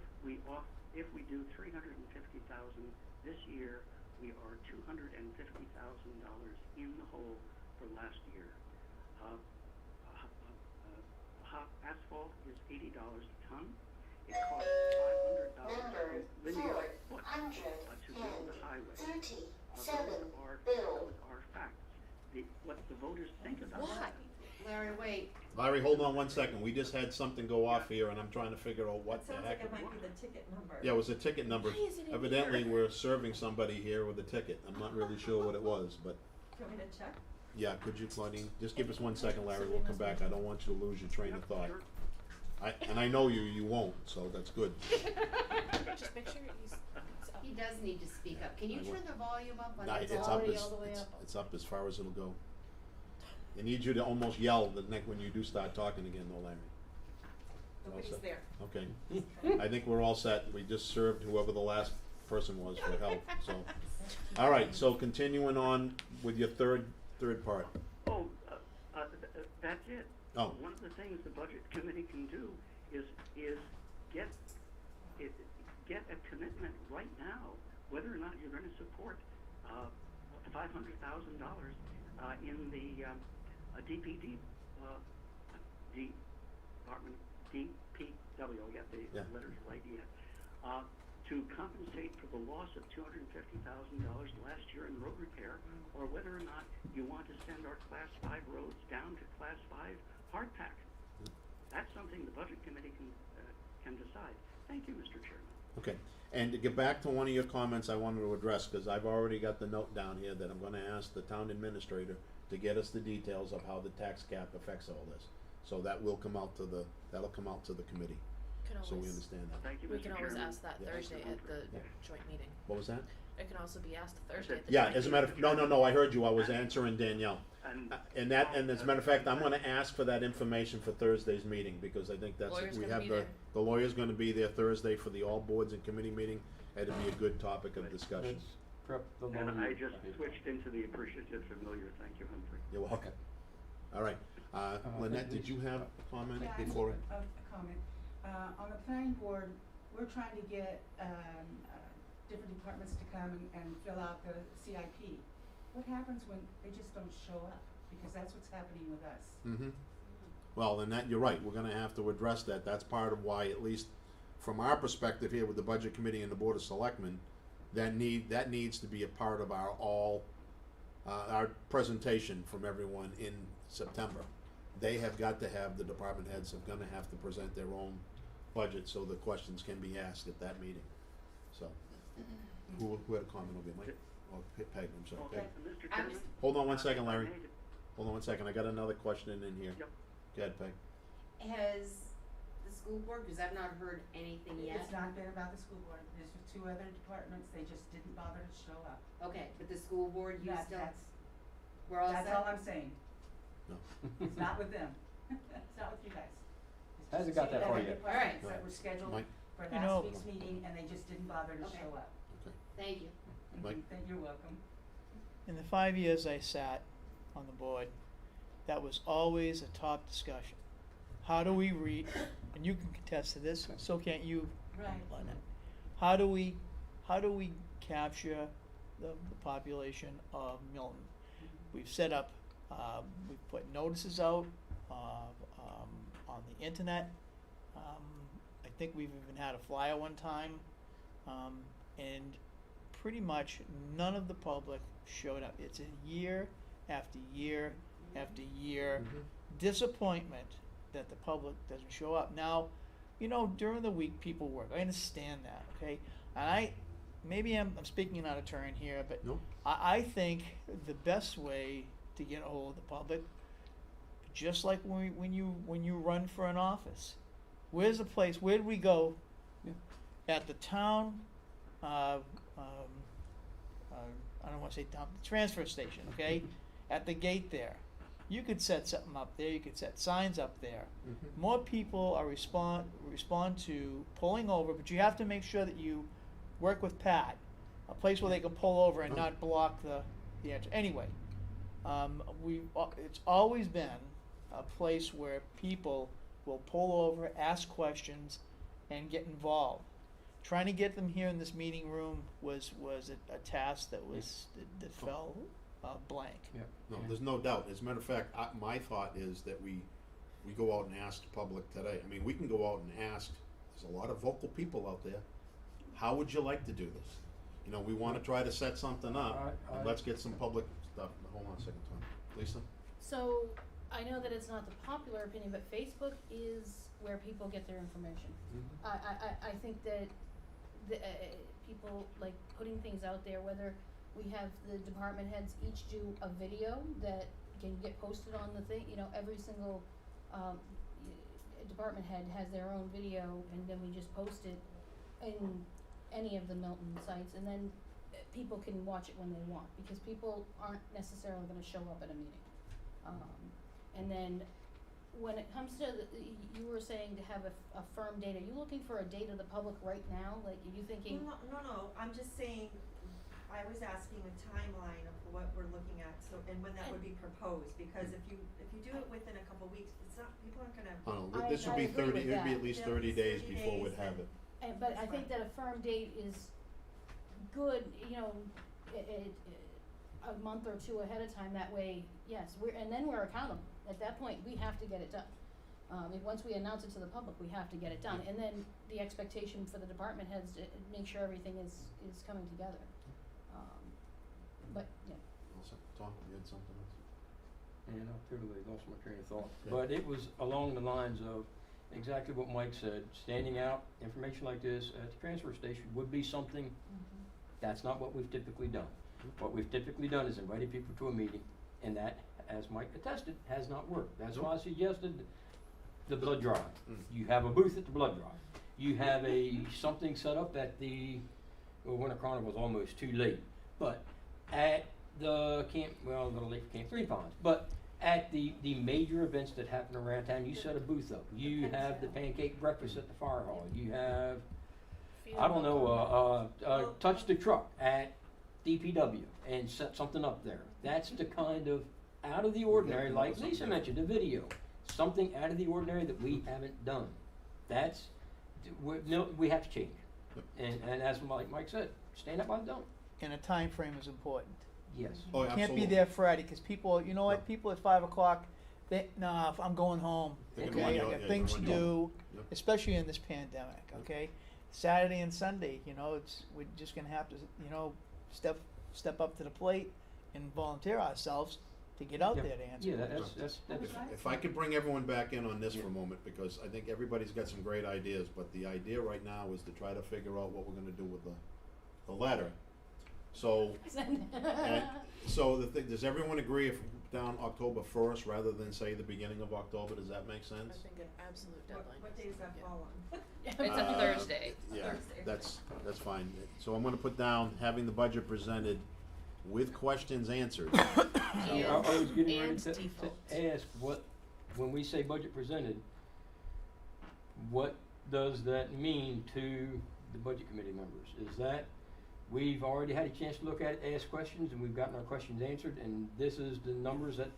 we do $350,000 this year, we are $250,000 in the hole for last year. Asphalt is $80 a ton. It costs $500 per linear foot to build the highway. Those are facts. What the voters think about that. Larry, wait, Larry, hold on one second, we just had something go off here, and I'm trying to figure out what It the sounds heck. like it might be the ticket number. Yeah, it was a ticket number. Why is it in Evidently, here? we're serving somebody here with a ticket. I'm not really sure what it was, but, Do you want me to check? yeah, could you, Claudine? Just give us 1 second, Larry, we'll come back. I don't want you to lose your train of thought. Sure. And I know you won't, so that's good. Just make sure it's up. he does need to speak up. Can you I will. turn the volume up on Nah, his it's audio? up it's up as far as it'll go. I need you to almost yell the next when you do start talking again, though, Larry. Nobody's set. there. Okay. I think we're all set. We just served whoever the last person was for help, so. All right, so continuing on with your third part. Oh, that's it. Oh. One of the things the Budget Committee can do is get a commitment right now, whether or not you're gonna support $500,000 in the DPD department, DPW, I got the Yeah. letters right here, to compensate for the loss of $250,000 last year in road repair, or whether or not you want to send our Class 5 roads down to Class 5 hardpack. That's something the Budget Committee can decide. Thank you, Mr. Chairman. Okay, and to get back to one of your comments I wanted to address, because I've already got the note down here that I'm gonna ask the town administrator to get us the details of how the tax cap affects all this. So that will come out to that'll come out to the committee, Can so we always, understand that. Thank you, Mr. we can always Chairman. ask that Yeah. Thursday at the Yeah. joint meeting. What was that? It can also be asked Thursday at the Yeah, joint as a meeting. matter of, no, I heard you, I was answering Danielle. And And as a matter of fact, I'm gonna ask for that information for Thursday's meeting, because I think that's, Lawyer's we gonna have be the, there. the lawyer's gonna be there Thursday for the all boards and committee meeting, and it'd be a good topic of discussion. Let's prep the And lawyer. I just switched into the appreciative familiar. Thank you, Humphrey. You're welcome. All right, Lynette, did you have a comment Yeah, I before? have a comment. On the planning board, we're trying to get, different departments to come and fill out the CIP. What happens when they just don't show up? Because that's what's happening with us. Mm-hmm. Well, then you're right, we're gonna have to address that, that's part of why, at least from our perspective here with the Budget Committee and the Board of Selectmen, that needs to be a part of our presentation from everyone in September. They have got to have, the department heads are gonna have to present their own budget, so the questions can be asked at that meeting, so. Who had a comment over here, Mike? Oh, Peg, I'm sorry, Peg. Mr. I'm Chairman? just- Hold on one second, Larry. I made it. Hold on one second, I got another question in here. Yep. Go ahead, Peg. Has the school board, because I've not heard anything yet. It's not been about the school board. There's two other departments, they just didn't bother to show up. Okay, but the school board, you That- still, that's, we're all set? that's all I'm saying. No. It's not with them. It's not with you guys. It's Hasn't just got that two far other yet. departments Alright. that were scheduled Mike? for You know- last week's meeting, and they just didn't bother to Okay. show up. Okay. Thank you. Mike? Then you're welcome. In the 5 years I sat on the board, that was always a top discussion. How do we and you can contest to this, so can't you, Right. Lynette. How do we capture the population of Milton? We've set up, we've put notices out, on the internet. I think we've even had a flyer one time, and pretty much none of the public showed up. It's a year after year after year disappointment that the public doesn't show up. Now, you know, during the week people work. I understand that, okay? And maybe I'm speaking out of turn here, but No? I think the best way to get a hold of the public, just like when you run for an office, where do we go? Yeah. At the town, I don't want to say town, the transfer station, okay? At the gate there. You could set something up there, you could set signs up there. More people are respond to pulling over, but you have to make sure that you work with Pat, a place where they can pull over and not block the entrance. Anyway, it's always been a place where people will pull over, ask questions, and get involved. Trying to get them here in this meeting room was a task that fell blank. Yeah. No, there's no doubt. As a matter of fact, my thought is that we go out and ask the public today. I mean, we can go out and ask, there's a lot of vocal people out there. How would you like to do this? You know, we wanna try to set something up, and let's get some public stuff. Hold on a second, Tom. Lisa? So, I know that it's not the popular opinion, but Facebook is where people get their information. I think that people like putting things out there, whether we have the department heads each do a video that can get posted on the thing, you know, every single, department head has their own video, and then we just post it in any of the Milton sites, and then people can watch it when they want, because people aren't necessarily gonna show up at a meeting. And then, when it comes to you were saying to have a firm date, are you looking for a date of the public right now? Like, are you thinking? No, I'm just saying, I was asking a timeline of what we're looking at, so, and when that would be proposed, because if you do it within a couple weeks, it's not, people aren't gonna. This would I be agree 30, with it'd be that. at least Yeah, 30 days 30 before we'd days have and- it. But I That's think fine. that a firm date is good, you know, a month or two ahead of time, that way, yes, and then we're accountable. At that point, we have to get it done. Once we announce it to the public, we have to get it done, and then the expectation for the department heads to make sure everything is coming together. But, yeah. Tom, you had something else? And I totally lost my train of thought. Yeah. But it was along the lines of exactly what Mike said. Standing out, information like this at the transfer station would be something, that's not what we've typically done. What we've typically done is invited people to a meeting, and that, as Mike attested, has not worked. That's why I suggested the blood drive. You have a booth at the blood drive. You have something set up at the, Winter Carnival's almost too late, but at the Little Lake Camp Three Ponds, but at the major events that happen around town, you set a booth up. You have the pancake breakfast at the fire hall. You have, I don't know, touch the truck at DPW and set something up there. That's the kind of out of the ordinary, like Lisa mentioned, a video. Something out of the ordinary that we haven't done. That's, we have to change. And as Mike said, stand up by the dome. And a time frame is important. Yes. Oh, Can't be absolutely. there Friday, cause people, you know what, No. people at 5 o'clock, I'm going home, They're gonna okay, run you I out, got yeah, things to they're gonna run you do, Yep. especially in this pandemic, okay? Saturday and Sunday, we're just gonna have to, step up to the plate and volunteer ourselves to get out Yep. there to answer. Yeah, questions. that's If I could bring everyone back in on this for a moment, because I think everybody's got some great ideas, but the idea right now is to try to figure out what we're gonna do with the letter. So, so the thing, does everyone agree if down October 1st rather than say the beginning of October, does that make I sense? think an absolute deadline. What day does that Yeah. fall on? It's a Thursday. Yeah, Thursday. that's fine. So I'm gonna put down having the budget presented with questions answered. I was getting ready And to default. ask when we say budget presented, what does that mean to the budget committee members? Is that we've already had a chance to look at it, ask questions, and we've gotten our questions answered, and this is the numbers that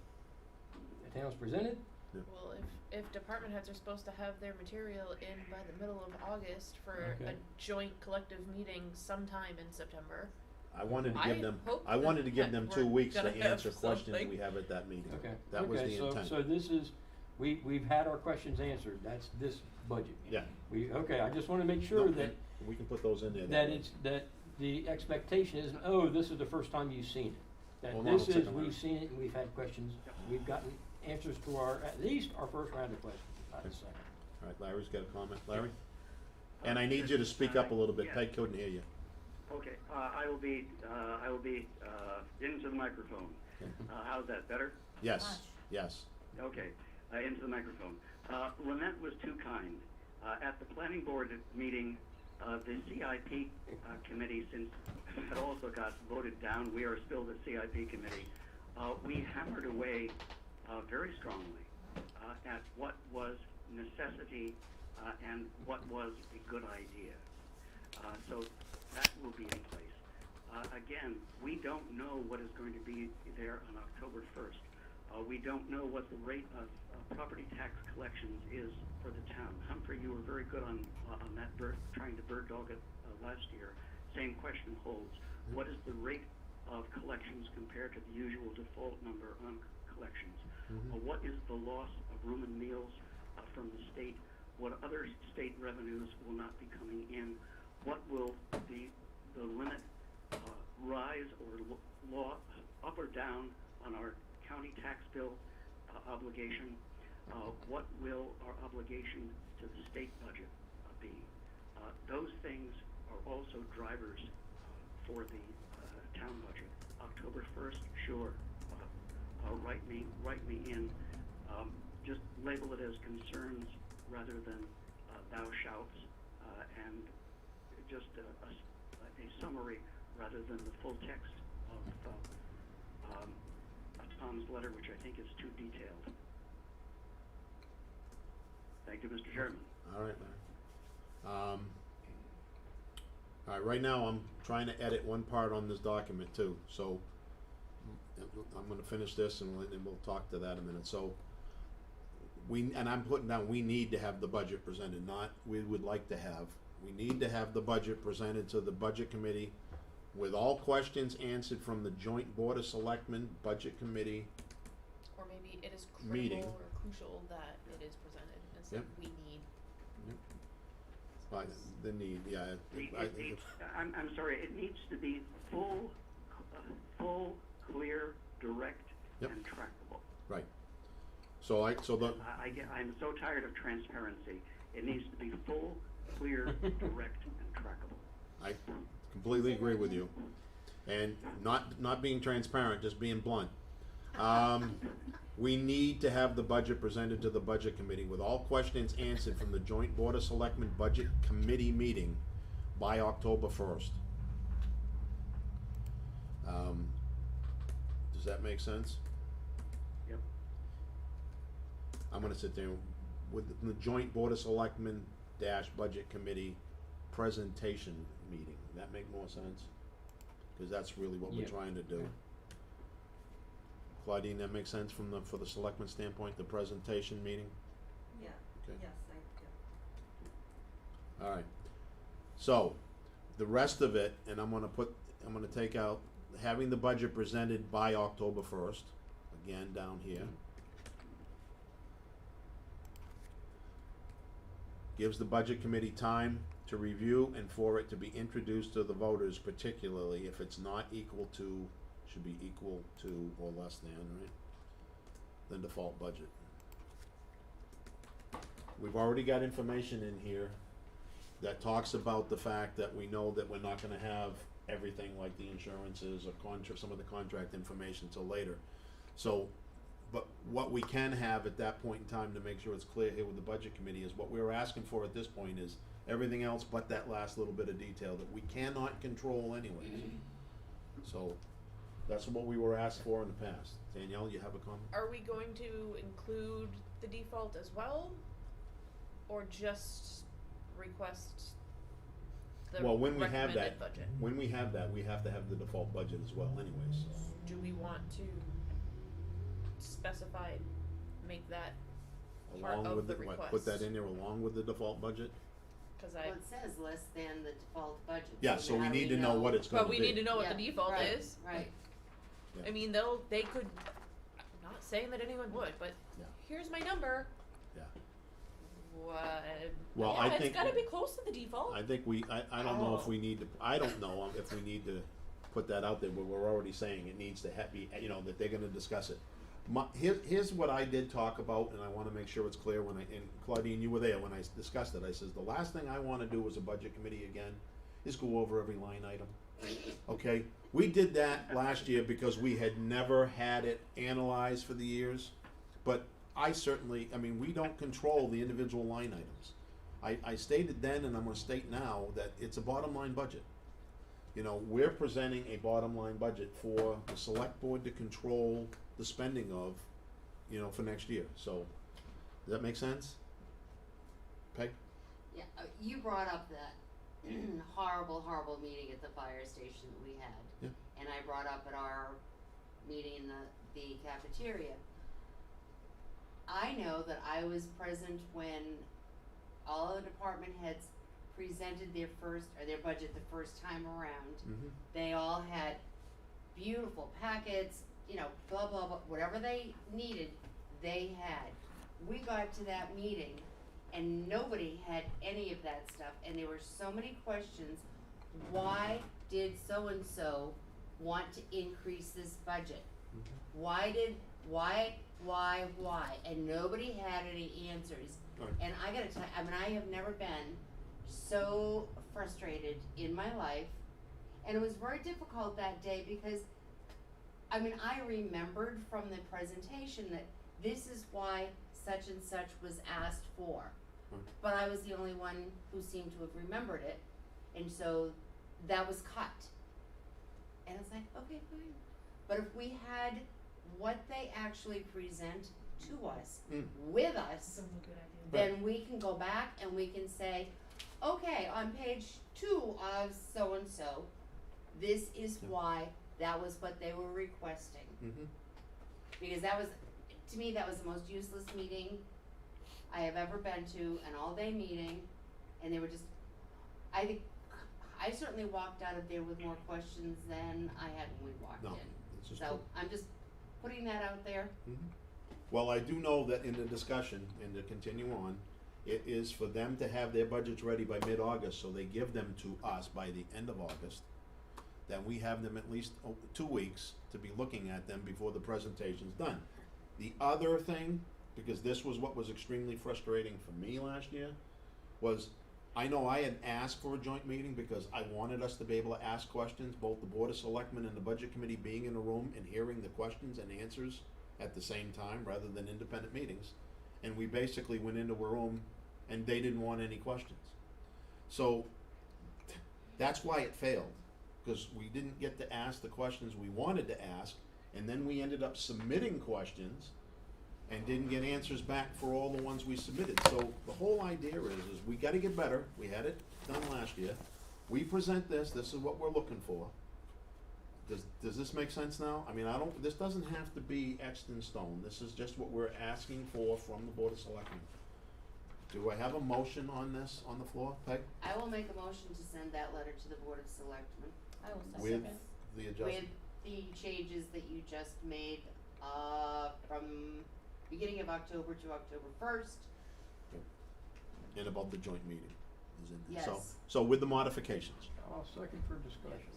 the town's presented? Well, if department heads are supposed to have their material in by the middle of August for Okay. a joint collective meeting sometime in September, I wanted to I give them, hope I wanted to give that them we're 2 weeks to gonna have answer questions something. we have at that meeting. Okay. That was the intent. So this is, we've had our questions answered, that's this budget. Yeah. I just wanna make sure No, that, and we can put those in there. that the expectation isn't, this is the first time you've seen it. That Hold on a this is, second, Larry. we've seen it and we've had questions, we've gotten answers to at least our first round of questions, not the second. All right, Larry's got a comment. Larry? And I need you to speak up a little bit. Yeah. Peg couldn't hear you. Okay, I will be into the microphone. How's that, better? Yes, yes. Okay, into the microphone. Lynette was too kind. At the planning board meeting, the CIP committee, since it also got voted down, we are still the CIP committee. We hammered away very strongly at what was necessity and what was a good idea. So that will be in place. Again, we don't know what is going to be there on October 1st. We don't know what the rate of property tax collections is for the town. Humphrey, you were very good on that trying to bird dog it last year. Same question holds. What is the rate of collections compared to the usual default number on collections? What is the loss of room and meals from the state? What other state revenues will not be coming in? What will the limit rise or up or down on our county tax bill obligation? What will our obligation to the state budget be? Those things are also drivers for the town budget. October 1st, sure. Write me in. Just label it as concerns rather than thou shouts, and just a summary rather than the full text of Tom's letter, which I think is too detailed. Thank you, Mr. Chairman. All right, Larry. All right, right now I'm trying to edit one part on this document too, so I'm gonna finish this and we'll talk to that in a minute. So I'm putting down, we need to have the budget presented, not we would like to have. We need to have the budget presented to the budget committee with all questions answered from the joint board of selectmen budget committee. or maybe it is Meeting. critical or crucial that it is presented. Yep. we need. But the need, yeah, I think it's, I'm sorry, it needs to be full, clear, direct, Yep. and trackable. right. So I'm so tired of transparency. It needs to be full, clear, direct, and trackable. I completely agree with you. And not being transparent, just being blunt. We need to have the budget presented to the budget committee with all questions answered from the joint Board of Selectmen Budget Committee meeting by October 1st. Does that make sense? Yep. I'm gonna sit there with the joint Board of Selectmen dash Budget Committee presentation meeting. That make more sense? Cause that's really what we're Yeah. trying to do. Claudine, that makes sense for the selectman standpoint, the presentation meeting? Yeah, Okay. yes, yeah. Alright, so, the rest of it, and I'm gonna take out, having the budget presented by October 1st, again, down here. Gives the budget committee time to review and for it to be introduced to the voters, particularly if it's not equal to, should be equal to or less than, right? Than default budget. We've already got information in here that talks about the fact that we know that we're not gonna have everything like the insurances or some of the contract information till later. So, but what we can have at that point in time to make sure it's clear here with the budget committee is what we were asking for at this point is everything else but that last little bit of detail that we cannot control anyways. So, that's what we were asked for in the past. Danielle, you have a comment? Are we going to include the default as well? Or just request the Well, when we have recommended that, budget? when we have that, we have to have the default budget as well anyways. Do we want to specify, make that part Along of with the what, request? put that in there along with the default budget? Cause Well, it says less than the default budget. Yeah, so we how do need to know what it's gonna but be. we need to know what the Yeah, default right, is. Right. Yeah. I mean, they could, I'm not saying that anyone would, but Yeah. here's my number. Yeah. What? Well, yeah, I it's think- gotta be close to the default. I think I don't know if Oh. we need to, I don't know if we need to put that out there, but we're already saying it needs to be, that they're gonna discuss it. Here's what I did talk about, and I wanna make sure it's clear and Claudine, you were there when I discussed it, I says, the last thing I wanna do as a budget committee again is go over every line item. Okay, we did that last year because we had never had it analyzed for the years, but we don't control the individual line items. I stated then, and I'm gonna state now, that it's a bottom line budget. We're presenting a bottom line budget for the select board to control the spending of, for next year, so, does that make sense? Peg? Yeah, you brought up that horrible meeting at the fire station that we had. Yeah. And I brought up at our meeting in the cafeteria. I know that I was present when all the department heads presented their budget the first time around. Mm-hmm. They all had beautiful packets, blah, blah, blah, whatever they needed, they had. We got to that meeting and nobody had any of that stuff, and there were so many questions. Why did so-and-so want to increase this budget? Why? And nobody had any answers. Right. And I gotta tell you, I have never been so frustrated in my life. And it was very difficult that day because, I remembered from the presentation that this is why such and such was asked for. Right. But I was the only one who seemed to have remembered it, and so that was cut. And it's like, okay, fine. But if we had what they actually present to us, with us, then we can go back and we can say, okay, on page 2 of so-and-so, this is why that was what they were requesting. Mm-hmm. Because to me, that was the most useless meeting I have ever been to, an all-day meeting, and they were just, I certainly walked out of there with more questions than I had when we walked No, in. it's just So, I'm just putting that out there. Well, I do know that in the discussion, and to continue on, It is for them to have their budgets ready by mid-August, so they give them to us by the end of August. Then we have them at least 2 weeks to be looking at them before the presentation's done. The other thing, because this was what was extremely frustrating for me last year, was I know I had asked for a joint meeting because I wanted us to be able to ask questions, both the Board of Selectmen and the Budget Committee being in a room and hearing the questions and answers at the same time rather than independent meetings. And we basically went into a room and they didn't want any questions. So that's why it failed, because we didn't get to ask the questions we wanted to ask, and then we ended up submitting questions and didn't get answers back for all the ones we submitted. So the whole idea is we gotta get better. We had it done last year. We present this is what we're looking for. Does this make sense now? I mean, this doesn't have to be etched in stone. This is just what we're asking for from the Board of Selectmen. Do I have a motion on this on the floor, Peg? I will make a motion to send that letter to the Board of Selectmen I will With second. the with adjustment? the changes that you just made, from beginning of October to October 1st. And about the joint meeting is in there. Yes. So with the modifications. I'll second for discussion.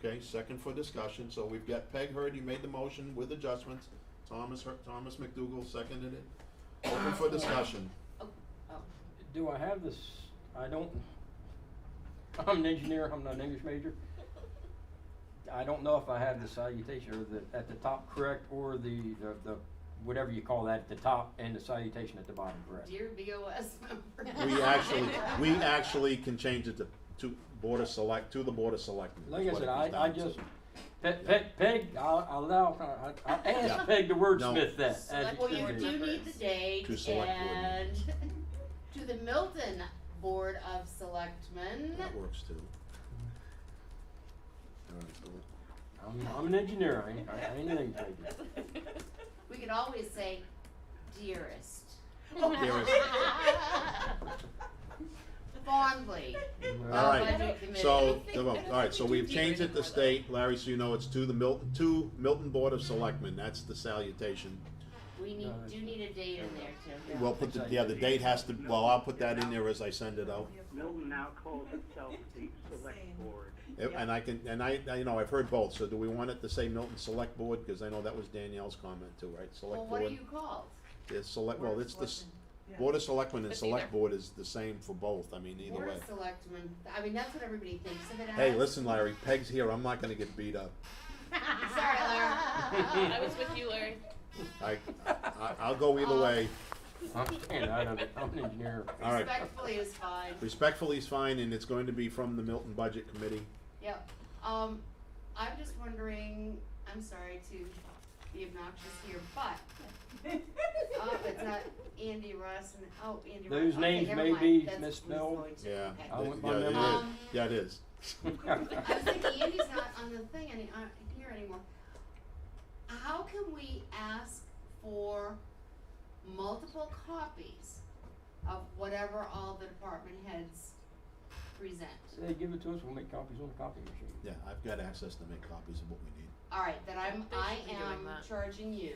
Okay, second for discussion, so we've got Peg Heard, you made the motion with adjustments, Thomas McDougal seconded it, open for discussion. Oh, Do I have this, I'm an engineer, I'm not an English major. I don't know if I have the salutation or the, at the top correct, or the whatever you call that at the top and the salutation at the bottom correct. dear BOS member. We actually can change it to the Board of Selectmen. Like is I what said, it comes I down to. just, Peg, I asked Peg to wordsmith that as Select Well, you board do members. need the date To select board and to the Milton Board of Selectmen. That works too. All right, cool. I'm an engineer, I ain't an English major. We could always say, dearest. Dearest. Fondly. All right, Budget committee. so, all right, so we've changed it to state, Larry, so you know it's to the Milton Board of Selectmen, that's the salutation. We do need a date in there too. We'll put the date has to, well, I'll put that in there as I send it out. Milton now calls itself the Select Board. And I've heard both, so do we want it to say Milton Select Board, cause I know that was Danielle's comment too, right, Select Well, Board? what are you called? It's select, well, it's the Yeah. Board of Selectmen and It's Select either. Board is the same for both, I mean, either Board way. of Selectmen, I mean, that's what everybody thinks of it as. Hey, listen, Larry, Peg's here, I'm not gonna get beat up. Sorry, Larry. I was with you, Larry. I'll go either way. I'm staying out of it, I'm an engineer. All right. Respectfully is fine. Respectfully is fine, and it's going to be from the Milton Budget Committee. Yep. I'm just wondering, I'm sorry to be obnoxious here, but, it's not Andy Russ and, Andy Russ. Those Okay, names never may mind. be That's who's misspelled. going to. Yeah, Okay. I went by yeah, it memory. is. Yeah, it is. I was thinking Andy's not on the thing here anymore. How can we ask for multiple copies of whatever all the department heads present? They give it to us, we'll make copies on the copy machine. Yeah, I've got access to make copies of what we need. Alright, then They I should be doing am that. charging you.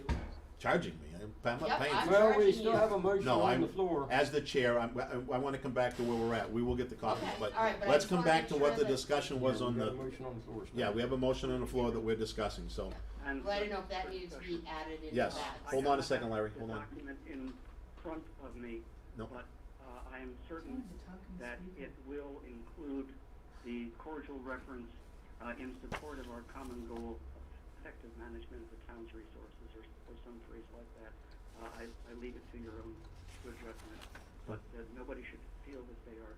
Charging me, I'm not Yep, paying I'm for it. Well, we charging still you. have a motion No, on the floor. As the chair, I wanna come back to where we're at, we will get the copies, Okay, but all right, but I let's just come wanna back make to sure what the that- discussion was Yeah, on we got the, a motion on the floor. so- yeah, we have a motion on the floor that we're discussing, so, And Well, I for- didn't know if that for needed to discussion. be added into Yes. that. I Hold don't on a second, have Larry, the hold on. document in front of me, No. but I am certain that it will include the cordial reference in support of our common goal of effective management of the town's resources, or some phrase like that. I leave it to your own good judgment, but nobody should feel that they are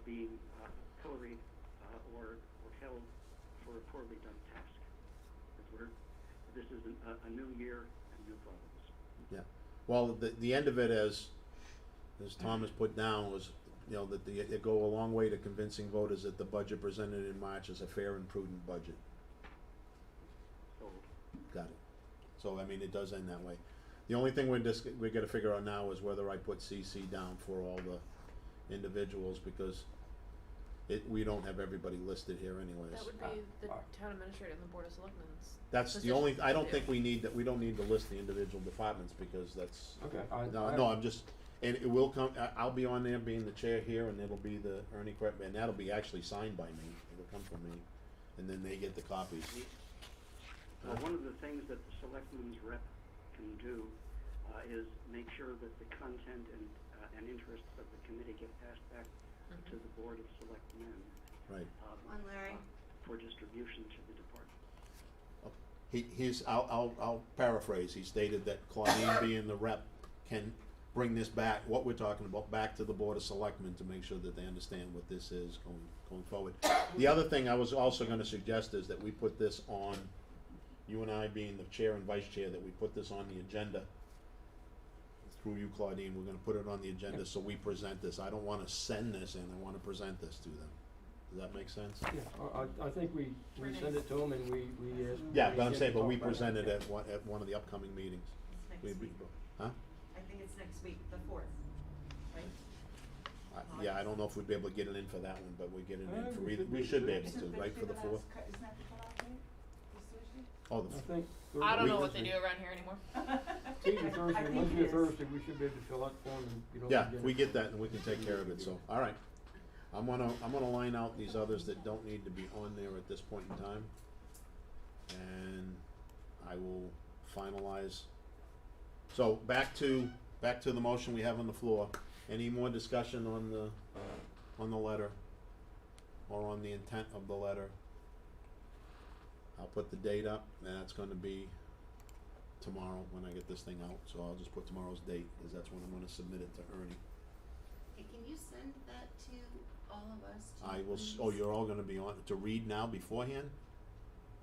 being pilloried or held for a poorly done task. Because this is a new year and new problems. yeah. Well, the end of it, as Thomas put down, was, that it go a long way to convincing voters that the budget presented in March is a fair and prudent budget. So Got it. So, I mean, it does end that way. The only thing we gotta figure out now is whether I put CC down for all the individuals, because we don't have everybody listed here anyways. That would be the town administrator and the board of selectmen's. That's the decision only, I to don't do. think we don't need to list the individual departments, because that's, Okay. no, I'm just, And it will come, I'll be on there being the chair here, and it'll be the Ernie Kretman, and that'll be actually signed by me, it'll come from me, and then they get the copies. Well, one of the things that the selectmen's rep can do is make sure that the content and interests of the committee get passed back to the Board of Selectmen. Right. Come on, Larry. For distribution to the department. I'll paraphrase, he stated that Claudine being the rep can bring this back, what we're talking about, back to the Board of Selectmen to make sure that they understand what this is going forward. The other thing I was also gonna suggest is that we put this on, you and I being the chair and vice chair, that we put this on the agenda. Through you, Claudine, we're gonna put it on the agenda so we present this. I don't wanna send this in, I wanna present this to them. Does that make sense? Yeah, I think we send it to them and we ask. Yeah, we but I'm get saying, to but talk we about it. present it at one of the upcoming meetings. It's We- next we- week. Huh? I think it's next week, the 4th, right? Yeah, I don't know if we'd be able to get it in for that one, but we get it in for we either, should we be should be able able to, Isn't right, for the Thursday fourth? Isn't that the cutoff date, this Thursday? Oh, I think. I don't know we- what they do around here anymore. It's either I Thursday, think Wednesday it or is. Thursday, we should be able to fill out the form and, you know. yeah, get if we it. get that, and we can take care of it, so, all right. I'm gonna line out these others that don't need to be on there at this point in time. And I will finalize. So, back to the motion we have on the floor. Any more discussion on the letter? Or on the intent of the letter? I'll put the date up, and that's gonna be tomorrow when I get this thing out, so I'll just put tomorrow's date, cause that's when I'm gonna submit it to Ernie. Hey, can you send that to all of us? too, I will, please? you're all gonna be on, to read now beforehand?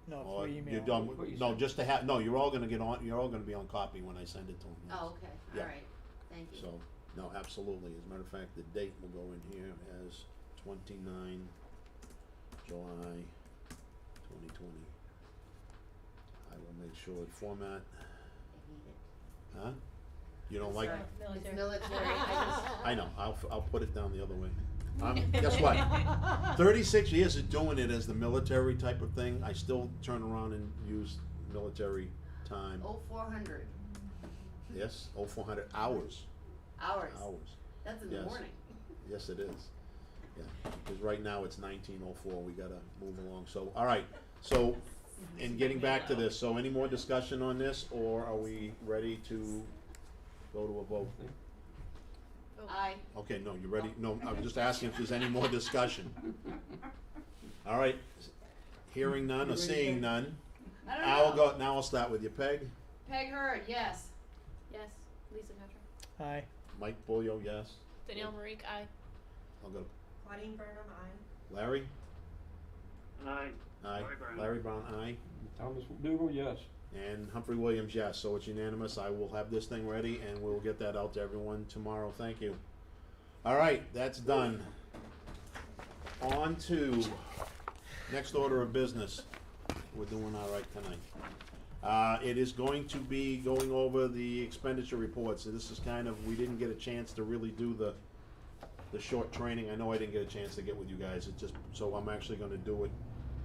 No, Or through email. you're done, What you no, said. just to have, no, you're all gonna get on, you're all gonna be on copy when I send it to them, yes. Oh, okay, Yeah. all right, thank you. So, no, absolutely, as a matter of fact, the date will go in here as 29 July 2020. I will make sure it format, I hate it. huh? You don't like, Sorry. Military. It's military, I I know, I'll put it down the other way. Guess what? 36 years of doing it as the military type of thing, I still turn around and use military time. just, 0400 Yes, 0400 hours. hours. Hours. That's in the Yes. morning. Yes, it is. Yeah, because right now it's 1904. We gotta move along. So, all right. So, in getting back to this, so any more discussion on this, or are we ready to go to a vote? Aye. Okay, no, you ready? No, I'm just asking if there's any more discussion. All right. Hearing none or seeing none, I don't I'll know. go. Now I'll start with you, Peg. Peg Hurd, yes. Yes. Lisa Petra. Aye. Mike Bullo, yes. Danielle Marique, aye. I'll go. Claudine Burnham, aye. Larry. Aye. Aye. Larry Brown. Larry Brown, aye. Thomas Dougal, yes. And Humphrey Williams, yes, so it's unanimous. I will have this thing ready and we'll get that out to everyone tomorrow. Thank you. All right, that's done. On to next order of business. We're doing all right tonight. It is going to be going over the expenditure reports. So this is kind of, we didn't get a chance to really do the short training. I know I didn't get a chance to get with you guys. It just, so I'm actually gonna do it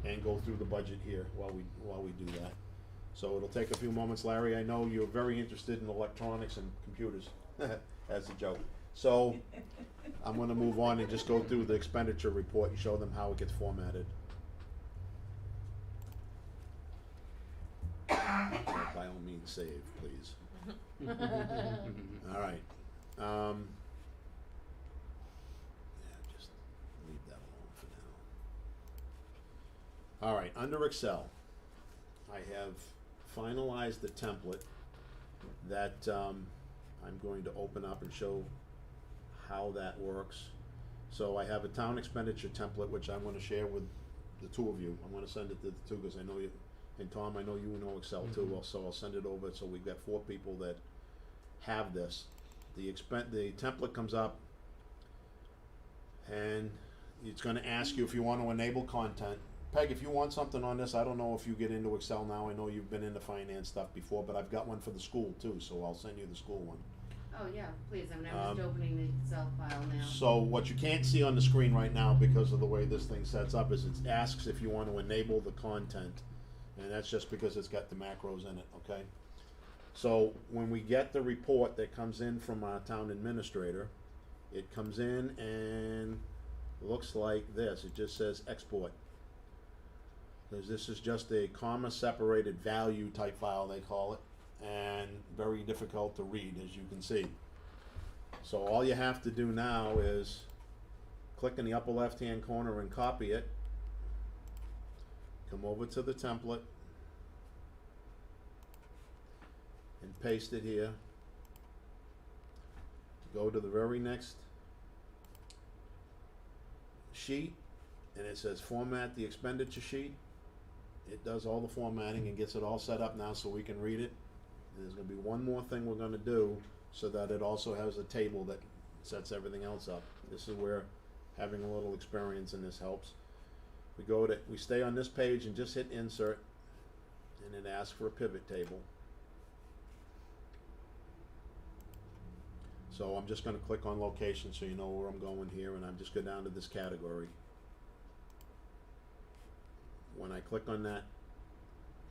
and go through the budget here while we do that. So it'll take a few moments. Larry, I know you're very interested in electronics and computers, as a joke. So I'm gonna move on and just go through the expenditure report and show them how it gets formatted. By all means, save, please. All right. Yeah, just leave that alone for now. All right, under Excel, I have finalized the template that I'm going to open up and show how that works. So I have a town expenditure template, which I'm gonna share with the two of you. I'm gonna send it to the two, cause I know you, and Tom, I know you know Excel too, so I'll send it over, so we've got 4 people that have this. The template comes up, and it's gonna ask you if you want to enable content. Peg, if you want something on this, I don't know if you get into Excel now, I know you've been into finance stuff before, but I've got one for the school too, so I'll send you the school one. Oh, yeah, please, I'm just opening the Excel file now. So what you can't see on the screen right now because of the way this thing sets up is it asks if you want to enable the content, and that's just because it's got the macros in it, okay? So when we get the report that comes in from our town administrator, it comes in and looks like this. It just says export. Because this is just a comma separated value type file, they call it, and very difficult to read, as you can see. So all you have to do now is click in the upper left hand corner and copy it, come over to the template and paste it here, go to the very next sheet, and it says format the expenditure sheet. It does all the formatting and gets it all set up now so we can read it. And there's going to be one more thing we're going to do so that it also has a table that sets everything else up. This is where having a little experience in this helps. We stay on this page and just hit insert, and it asks for a pivot table. So I'm just going to click on location so you know where I'm going here, and I'm just go down to this category. When I click on that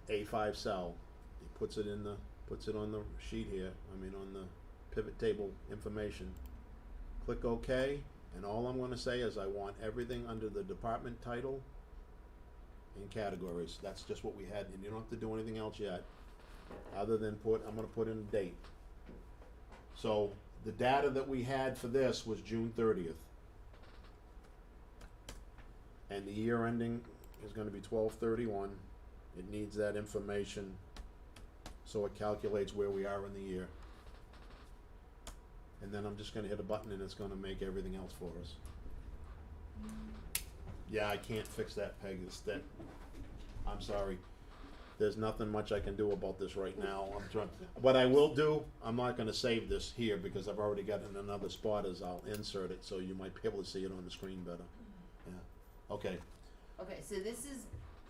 A5 cell, it puts it on the sheet here, on the pivot table information. Click OK, and all I'm going to say is I want everything under the department title and categories. That's just what we had, and you don't have to do anything else yet, other than I'm going to put in a date. So the data that we had for this was June 30th. And the year ending is going to be 12/31. It needs that information so it calculates where we are in the year. And then I'm just going to hit a button and it's going to make everything else for us. Yeah, I can't fix that, Peg. I'm sorry. There's nothing much I can do about this right now. What I will do, I'm not going to save this here because I've already got it in another spot, as I'll insert it so you might be able to see it on the screen better. Yeah. Okay. Okay, so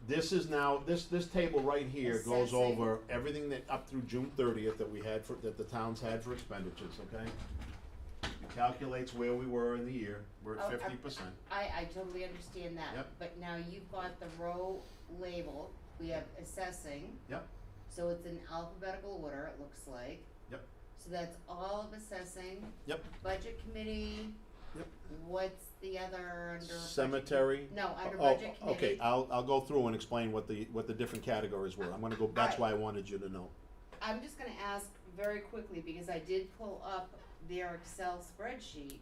This is now, this table right here goes Assessing. over everything that up through June 30th that the towns had for expenditures, okay? It calculates where we were in the year. We're Oh, at 50%. I totally understand that. Yep. But now you've got the row label, we have assessing. Yep. So it's in alphabetical order, it looks like. Yep. So that's all of assessing. Yep. Budget committee. Yep. What's the other under? Cemetery. No, under Oh, budget committee. okay, I'll go through and explain what the different categories were. I'm gonna go, that's why I wanted you to know. I'm just gonna ask very quickly, because I did pull up their Excel spreadsheet,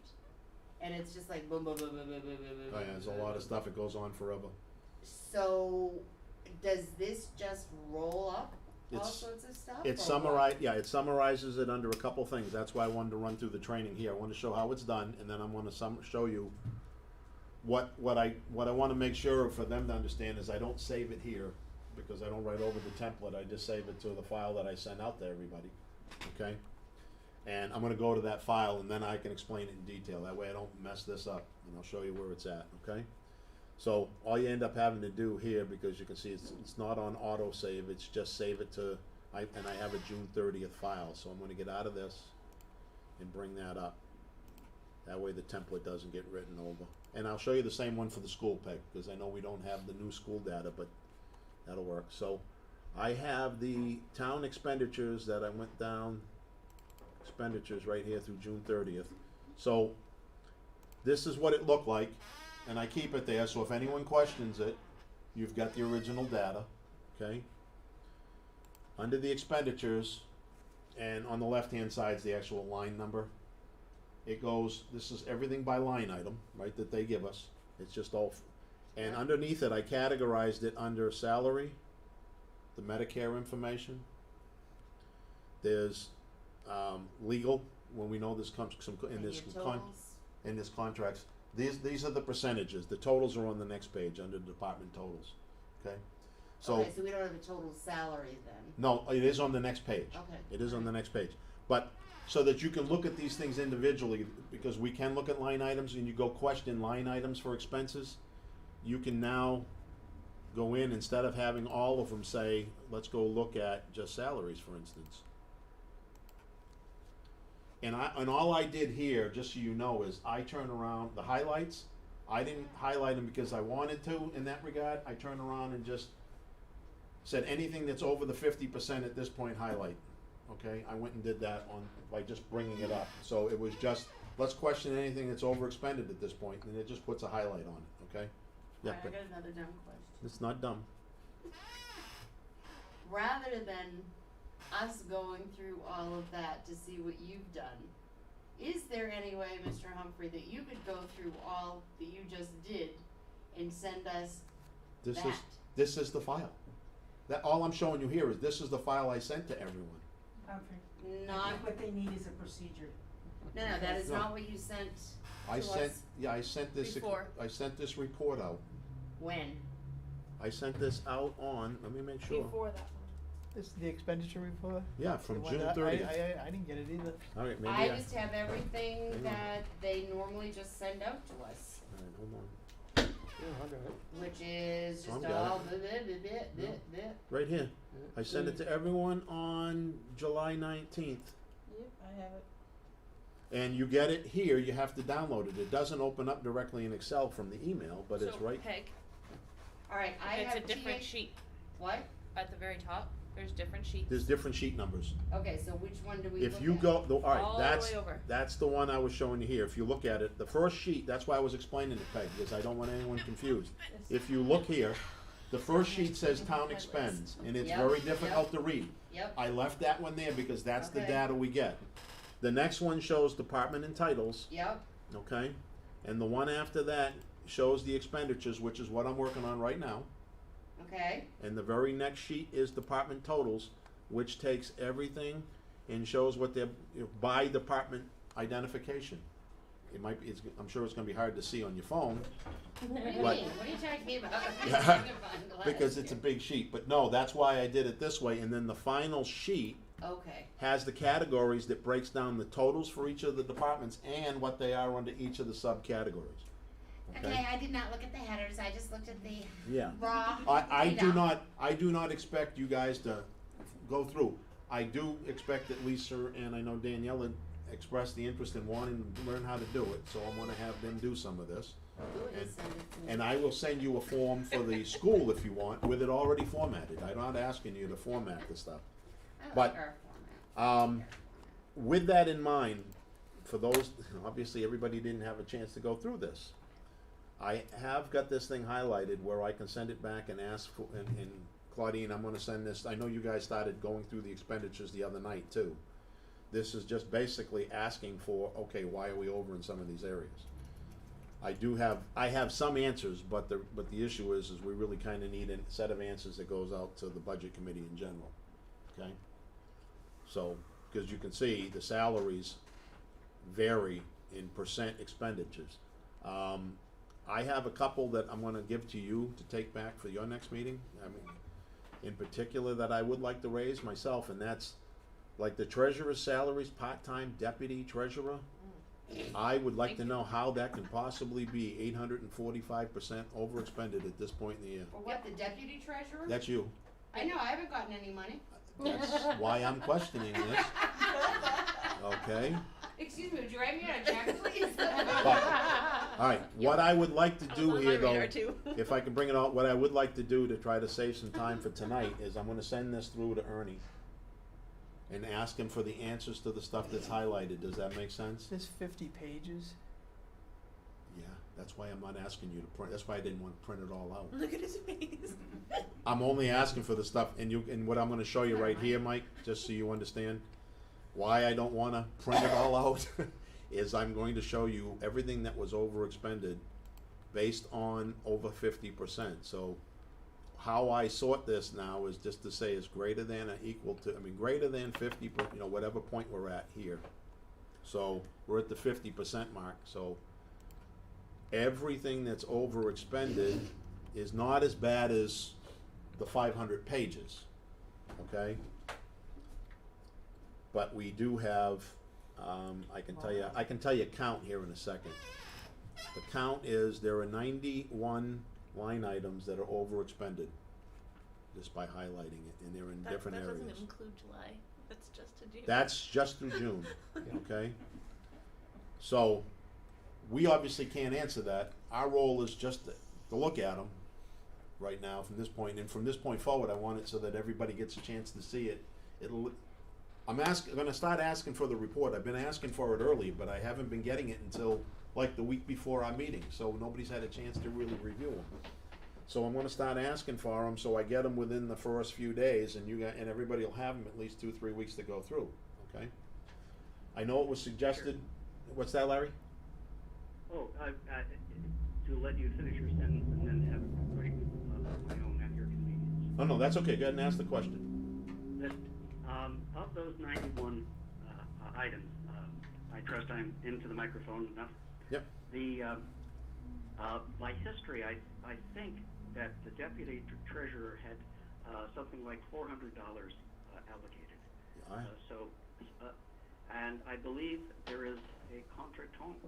and it's just like boom, boom, boom, boom, boom, boom, boom, boom. Oh yeah, there's a lot of stuff, it goes on forever. So, does this just roll up all It's- sorts of stuff? It it summarizes it under a couple things. That's why I wanted to run through the training here. I want to show how it's done, and then I'm going to show you what I want to make sure for them to understand is I don't save it here because I don't write over the template. I just save it to the file that I send out to everybody. Okay? And I'm going to go to that file, and then I can explain it in detail. That way I don't mess this up, and I'll show you where it's at. Okay? So all you end up having to do here, because you can see it's not on auto save, it's just save it to, and I have a June 30th file, so I'm going to get out of this and bring that up. That way the template doesn't get written over. And I'll show you the same one for the school peg, because I know we don't have the new school data, but that'll work. So I have the town expenditures that I went down, expenditures right here through June 30th. So this is what it looked like. And I keep it there, so if anyone questions it, you've got the original data, okay? Under the expenditures, and on the left-hand side is the actual line number. It goes, this is everything by line item, right, that they give us. It's just all, and underneath it, I categorized it under salary, the Medicare information. There's legal, when we know this comes in this in this contracts. These are the percentages. The totals are on the next page under department totals. Okay? So Okay, so we don't have a total salary then? no, it is on the next page. Okay. It is on the next page. But so that you can look at these things individually, because we can look at line items and you go question line items for expenses, you can now go in, instead of having all of them say, let's go look at just salaries, for instance. And all I did here, just so you know, is I turn around the highlights. I didn't highlight them because I wanted to in that regard. I turned around and just said anything that's over the 50% at this point, highlight. okay? I went and did that by just bringing it up. So it was just, let's question anything that's overexpended at this point, and it just puts a highlight on it, okay? Yeah, Alright, I but got another dumb question. it's not dumb. Rather than us going through all of that to see what you've done, is there any way, Mr. Humphrey, that you could go through all that you just did and send us that? This is the file. That, all I'm showing you here is this is the file I sent to everyone. Humphrey, I Not, think what they need is a procedure. no, that is No. not what you sent I to sent, us. yeah, I sent this, Before. I sent this report out. When? I sent this out on, let me make sure. Before that one. This is the expenditure report? Yeah, The from one June that- 30th. I didn't get it either. All right, maybe I just have everything Hang on. that they normally just send out to us, All right, hold on. Yeah, I got it. which is Some just got all it. blah, blah, blah, blah, blah, blah. Right here. Yeah. I sent it to everyone on July 19th. Yep, I have it. And you get it here, you have to download it. It doesn't open up directly in Excel from the email, but it's So, right. Peg, Alright, I it's have a different TA sheet What? at the very top. There's different sheets. There's different sheet numbers. Okay, so which one do we If look you at? go, all All right, the that's, way over. that's the one I was showing you here. If you look at it, the first sheet, that's why I was explaining it, Peg, because I don't want anyone confused. If you look here, the first sheet says town expends, and it's Yep, very difficult to read. Yep, I left that one there because that's the Okay. data we get. The next one shows department and titles, yep, okay? And the one after that shows the expenditures, which is what I'm working on right now. okay, And the very next sheet is department totals, which takes everything and shows what they're, by department identification. It might be, I'm sure it's gonna be hard to see on your phone, what do you mean, But- what are you talking about? Yeah, Magnifying glass because it's a here. big sheet, but no, that's why I did it this way, and then the final sheet Okay, has the categories that breaks down the totals for each of the departments and what they are under each of the subcategories. okay, I did not look at the headers, I just looked at the Yeah. raw I do data. I do not expect you guys to go through. I do expect that Lisa and I know Danielle had expressed the interest in wanting to learn how to do it, so I'm gonna have them do some of this. Do it and send it to me. And I will send you a form for the school if you want, with it already formatted. I'm not asking you to format the stuff. I like but- our format. With that in mind, for those, obviously everybody didn't have a chance to go through this. I have got this thing highlighted where I can send it back and ask for, and Claudine, I'm gonna send this, I know you guys started going through the expenditures the other night too. This is just basically asking for, okay, why are we over in some of these areas? I have some answers, but the issue is we really kinda need a set of answers that goes out to the budget committee in general, okay? So, cause you can see the salaries vary in percent expenditures. I have a couple that I'm gonna give to you to take back for your next meeting, I mean, in particular that I would like to raise myself, and that's like the treasurer's salaries, part-time deputy treasurer. I would like to know how that can possibly be 845% overexpended at this point in the year. For what, the deputy treasurer? That's you. I know, I haven't gotten any money. That's why I'm questioning this, okay? Excuse me, would you write me out a check, please? All right, what I would like to That do was on my here though, radar too. if I can bring it out, what I would like to do to try to save some time for tonight is I'm gonna send this through to Ernie and ask him for the answers to the stuff that's highlighted. Does that make sense? There's 50 pages. Yeah, that's why I'm not asking you to print, that's why I didn't want to print it all out. Look at his face. I'm only asking for the stuff, and what I'm gonna show you right here, Mike, just so you understand, why I don't wanna print it all out, is I'm going to show you everything that was overexpended based on over 50%. So how I sort this now is just to say it's greater than or equal to, greater than 50, whatever point we're at here. So we're at the 50% mark, so everything that's overexpended is not as bad as the 500 pages, okay? But we do have, I can tell you count here in a second. The count is there are 91 line items that are overexpended, just by highlighting it, and they're in different that areas. doesn't include July. That's just to June. That's just through June, okay? So, we obviously can't answer that. Our role is just to look at them right now from this point, and from this point forward, I want it so that everybody gets a chance to see it. gonna start asking for the report. I've been asking for it early, but I haven't been getting it until like the week before our meeting, so nobody's had a chance to really review them. So I'm gonna start asking for them, so I get them within the first few days, and and everybody will have them at least 2-3 weeks to go through, okay? I know it was suggested, what's that, Larry? Oh, to let you finish your sentence and then have a question of my own at your convenience. Oh, no, that's okay, go ahead and ask the question. That, of those 91 items, I trust I'm into the microphone enough. Yep. By history, I think that the deputy treasurer had something like $400 allocated. And I believe there is a contretemps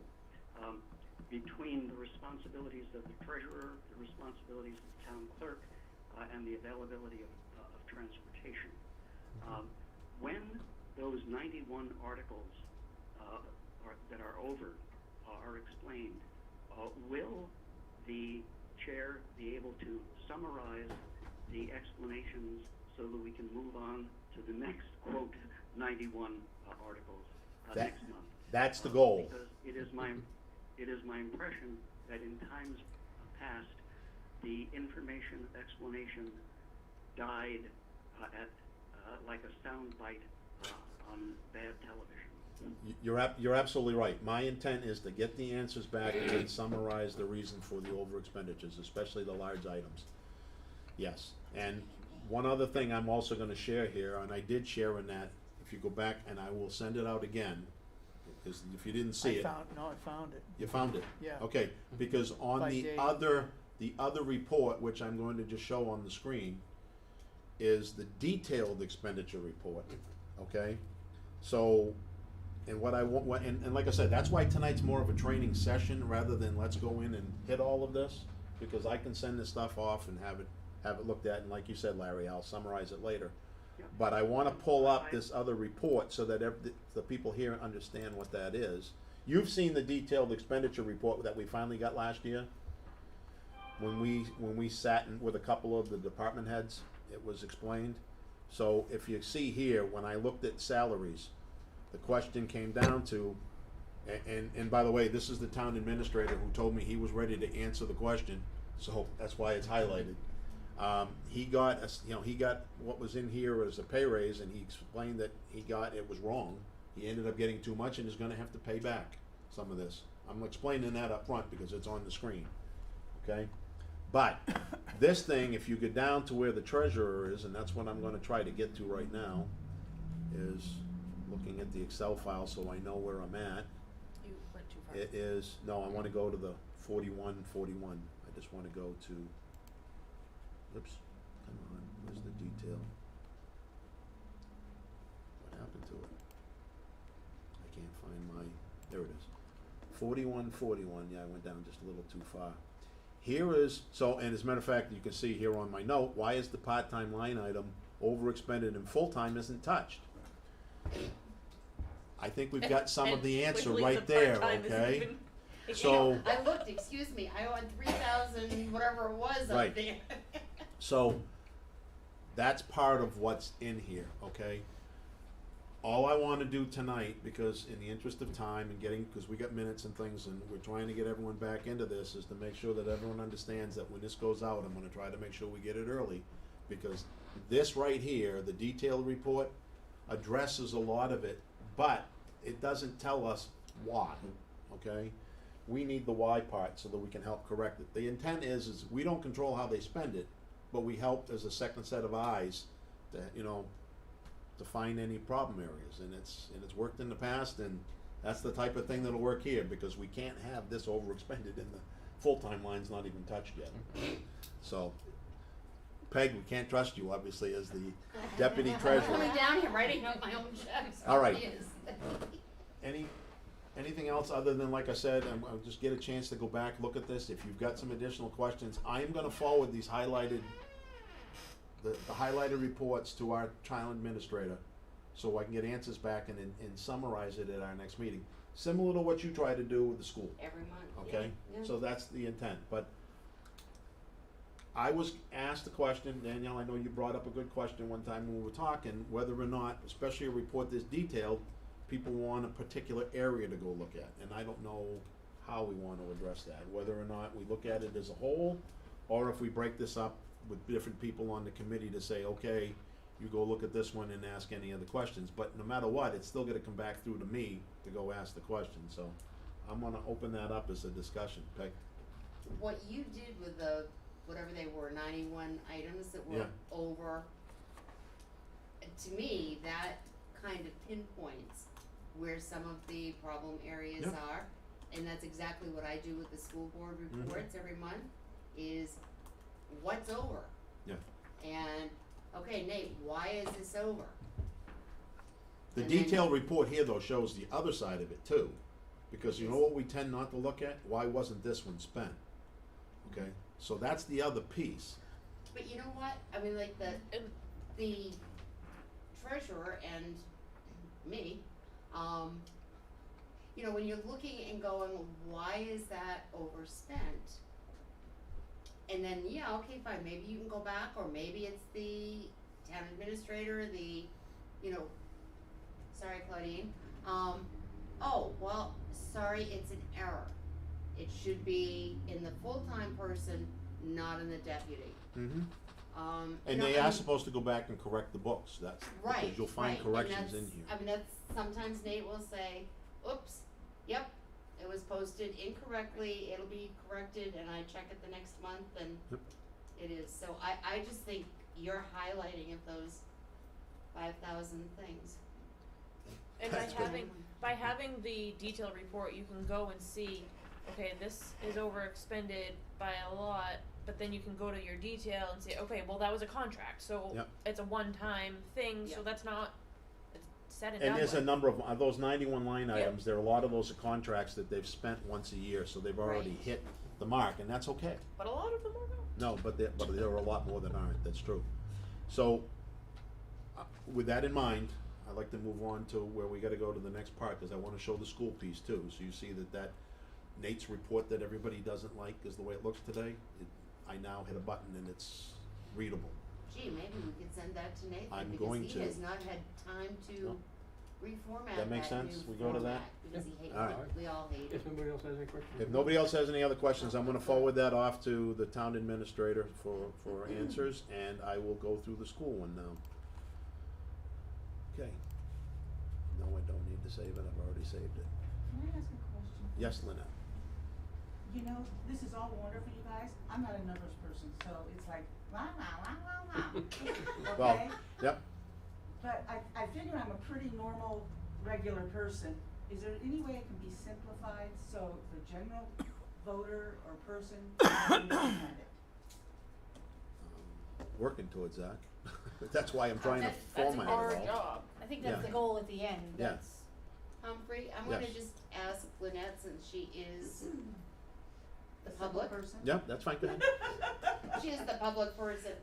between the responsibilities of the treasurer, the responsibilities of the town clerk, and the availability of transportation. When those 91 articles that are over are explained, will the chair be able to summarize the explanations so that we can move on to the next, quote, 91 articles next month? That's the goal. Because it is my impression that in times past, the information explanation died at like a sound bite on bad television. You're absolutely right. My intent is to get the answers back and then summarize the reason for the over expenditures, especially the large items. Yes, and one other thing I'm also gonna share here, and I did share in that, if you go back, and I will send it out again, because if you didn't see it. I found it. You found it? Yeah. Okay, because on By the date. other report, which I'm going to just show on the screen, is the detailed expenditure report, okay? So, and what I want, and like I said, that's why tonight's more of a training session rather than let's go in and hit all of this, because I can send this stuff off and have it looked at, and like you said, Larry, I'll summarize it later. Yeah. But I wanna pull up this other report so that the people here understand what that is. You've seen the detailed expenditure report that we finally got last year? When we sat with a couple of the department heads, it was explained. So if you see here, when I looked at salaries, the question came down to, and by the way, this is the town administrator who told me he was ready to answer the question, so that's why it's highlighted. He got what was in here as a pay raise, and he explained that it was wrong. He ended up getting too much and is gonna have to pay back some of this. I'm explaining that up front because it's on the screen, okay? But this thing, if you get down to where the treasurer is, and that's what I'm gonna try to get to right now, is looking at the Excel file so I know where I'm at. You went too far. It is, no, I wanna go to the 41. I just wanna go to, oops, come on, where's the detail? What happened to it? I can't find my, there it is. 41, yeah, I went down just a little too far. Here is, so, and as a matter of fact, you can see here on my note, why is the part-time line item overexpended and full-time isn't touched? I think we've got some of the answer Clearly right the there, part-time isn't okay? even- So, I looked, excuse me, I owe 3,000, whatever it was Right. up there. so, that's part of what's in here, okay? All I wanna do tonight, because in the interest of time and because we got minutes and things, and we're trying to get everyone back into this, is to make sure that everyone understands that when this goes out, I'm gonna try to make sure we get it early. Because this right here, the detailed report, addresses a lot of it, but it doesn't tell us why, okay? We need the why part so that we can help correct it. The intent is we don't control how they spend it, but we help as a second set of eyes to, to find any problem areas, and it's worked in the past, and that's the type of thing that'll work here, because we can't have this overexpended and the full-time line's not even touched yet. So, Peg, we can't trust you, obviously, as the deputy I'm treasurer. coming down here writing up my own checks. All right. Yes. Anything else other than, like I said, I'll just get a chance to go back, look at this. If you've got some additional questions, I am gonna forward these highlighted, the highlighted reports to our child administrator, so I can get answers back and summarize it at our next meeting. Similar to what you try to do with the school, Every month, okay? yeah. So that's the intent, but I was asked the question, Danielle, I know you brought up a good question one time when we were talking, whether or not, especially a report this detailed, people want a particular area to go look at, and I don't know how we want to address that, whether or not we look at it as a whole, or if we break this up with different people on the committee to say, okay, you go look at this one and ask any other questions, but no matter what, it's still gonna come back through to me to go ask the question, so I'm gonna open that up as a discussion, Peg. What you did with the, whatever they were, 91 items that were Yeah. over, to me, that kind of pinpoints where some of the problem areas Yep. are. And that's exactly what I do with the school board reports every month, is what's over? Yeah. And, okay, Nate, why is this over? The And then- detailed report here, though, shows the other side of it, too, because you know what we tend not to look at? Why wasn't this one spent? Okay, so that's the other piece. But you know what, I mean, like the treasurer and me, you know, when you're looking and going, why is that overspent? And then, yeah, okay, fine, maybe you can go back, or maybe it's the town administrator, you know, sorry, Claudine, oh, well, sorry, it's an error. It should be in the full-time person, not in the deputy. Mm-hmm. You And know, they I are mean- supposed to go back and correct the books, that's, Right, because you'll find right, corrections and in that's, here. I mean, that's, sometimes Nate will say, oops, yep, it was posted incorrectly, it'll be corrected, and I check it the next month, and Yep. it is, so I just think your highlighting of those 5,000 things. And That's good. by having the detailed report, you can go and see, okay, this is overexpended by a lot, but then you can go to your detail and say, okay, well, that was a contract, so Yep. it's a one-time thing, so Yep. that's not, it's said and done And there's a with. number of those 91 line Yeah. items, there are a lot of those are contracts that they've spent once a year, so they've already Right. hit the mark, and that's okay. But a lot of them are not. No, but there are a lot more that aren't, that's true. So, with that in mind, I'd like to move on to where we gotta go to the next part, cause I wanna show the school piece too, so you see that Nate's report that everybody doesn't like is the way it looks today. I now hit a button and it's readable. Gee, maybe we could send that to Nathan, I'm because going he to. has not had time to No. reformat That make that sense? new We go to that? format, because he hates All right. it, we all hate it. If nobody else has any questions? If nobody else has any other questions, I'm gonna forward that off to the town administrator for answers, and I will go through the school one now. Okay. No, I don't need to save it, I've already saved it. Can I ask a question? Yes, Lynette? You know, this is all wonderful, you guys. I'm not a numbers person, so it's like, wow, wow, wow, wow, wow. Well, Okay? yep. But I figure I'm a pretty normal, regular person. Is there any way it can be simplified so the general voter or person can understand it? Working towards that. That's why I'm trying to That's format Our it all. job. I think that's Yeah. the goal at the end, Yeah. that's, Humphrey, I'm gonna Yes. just ask Lynette, since she is the Simple public, person? Yep, that's fine, go ahead. she is the public person.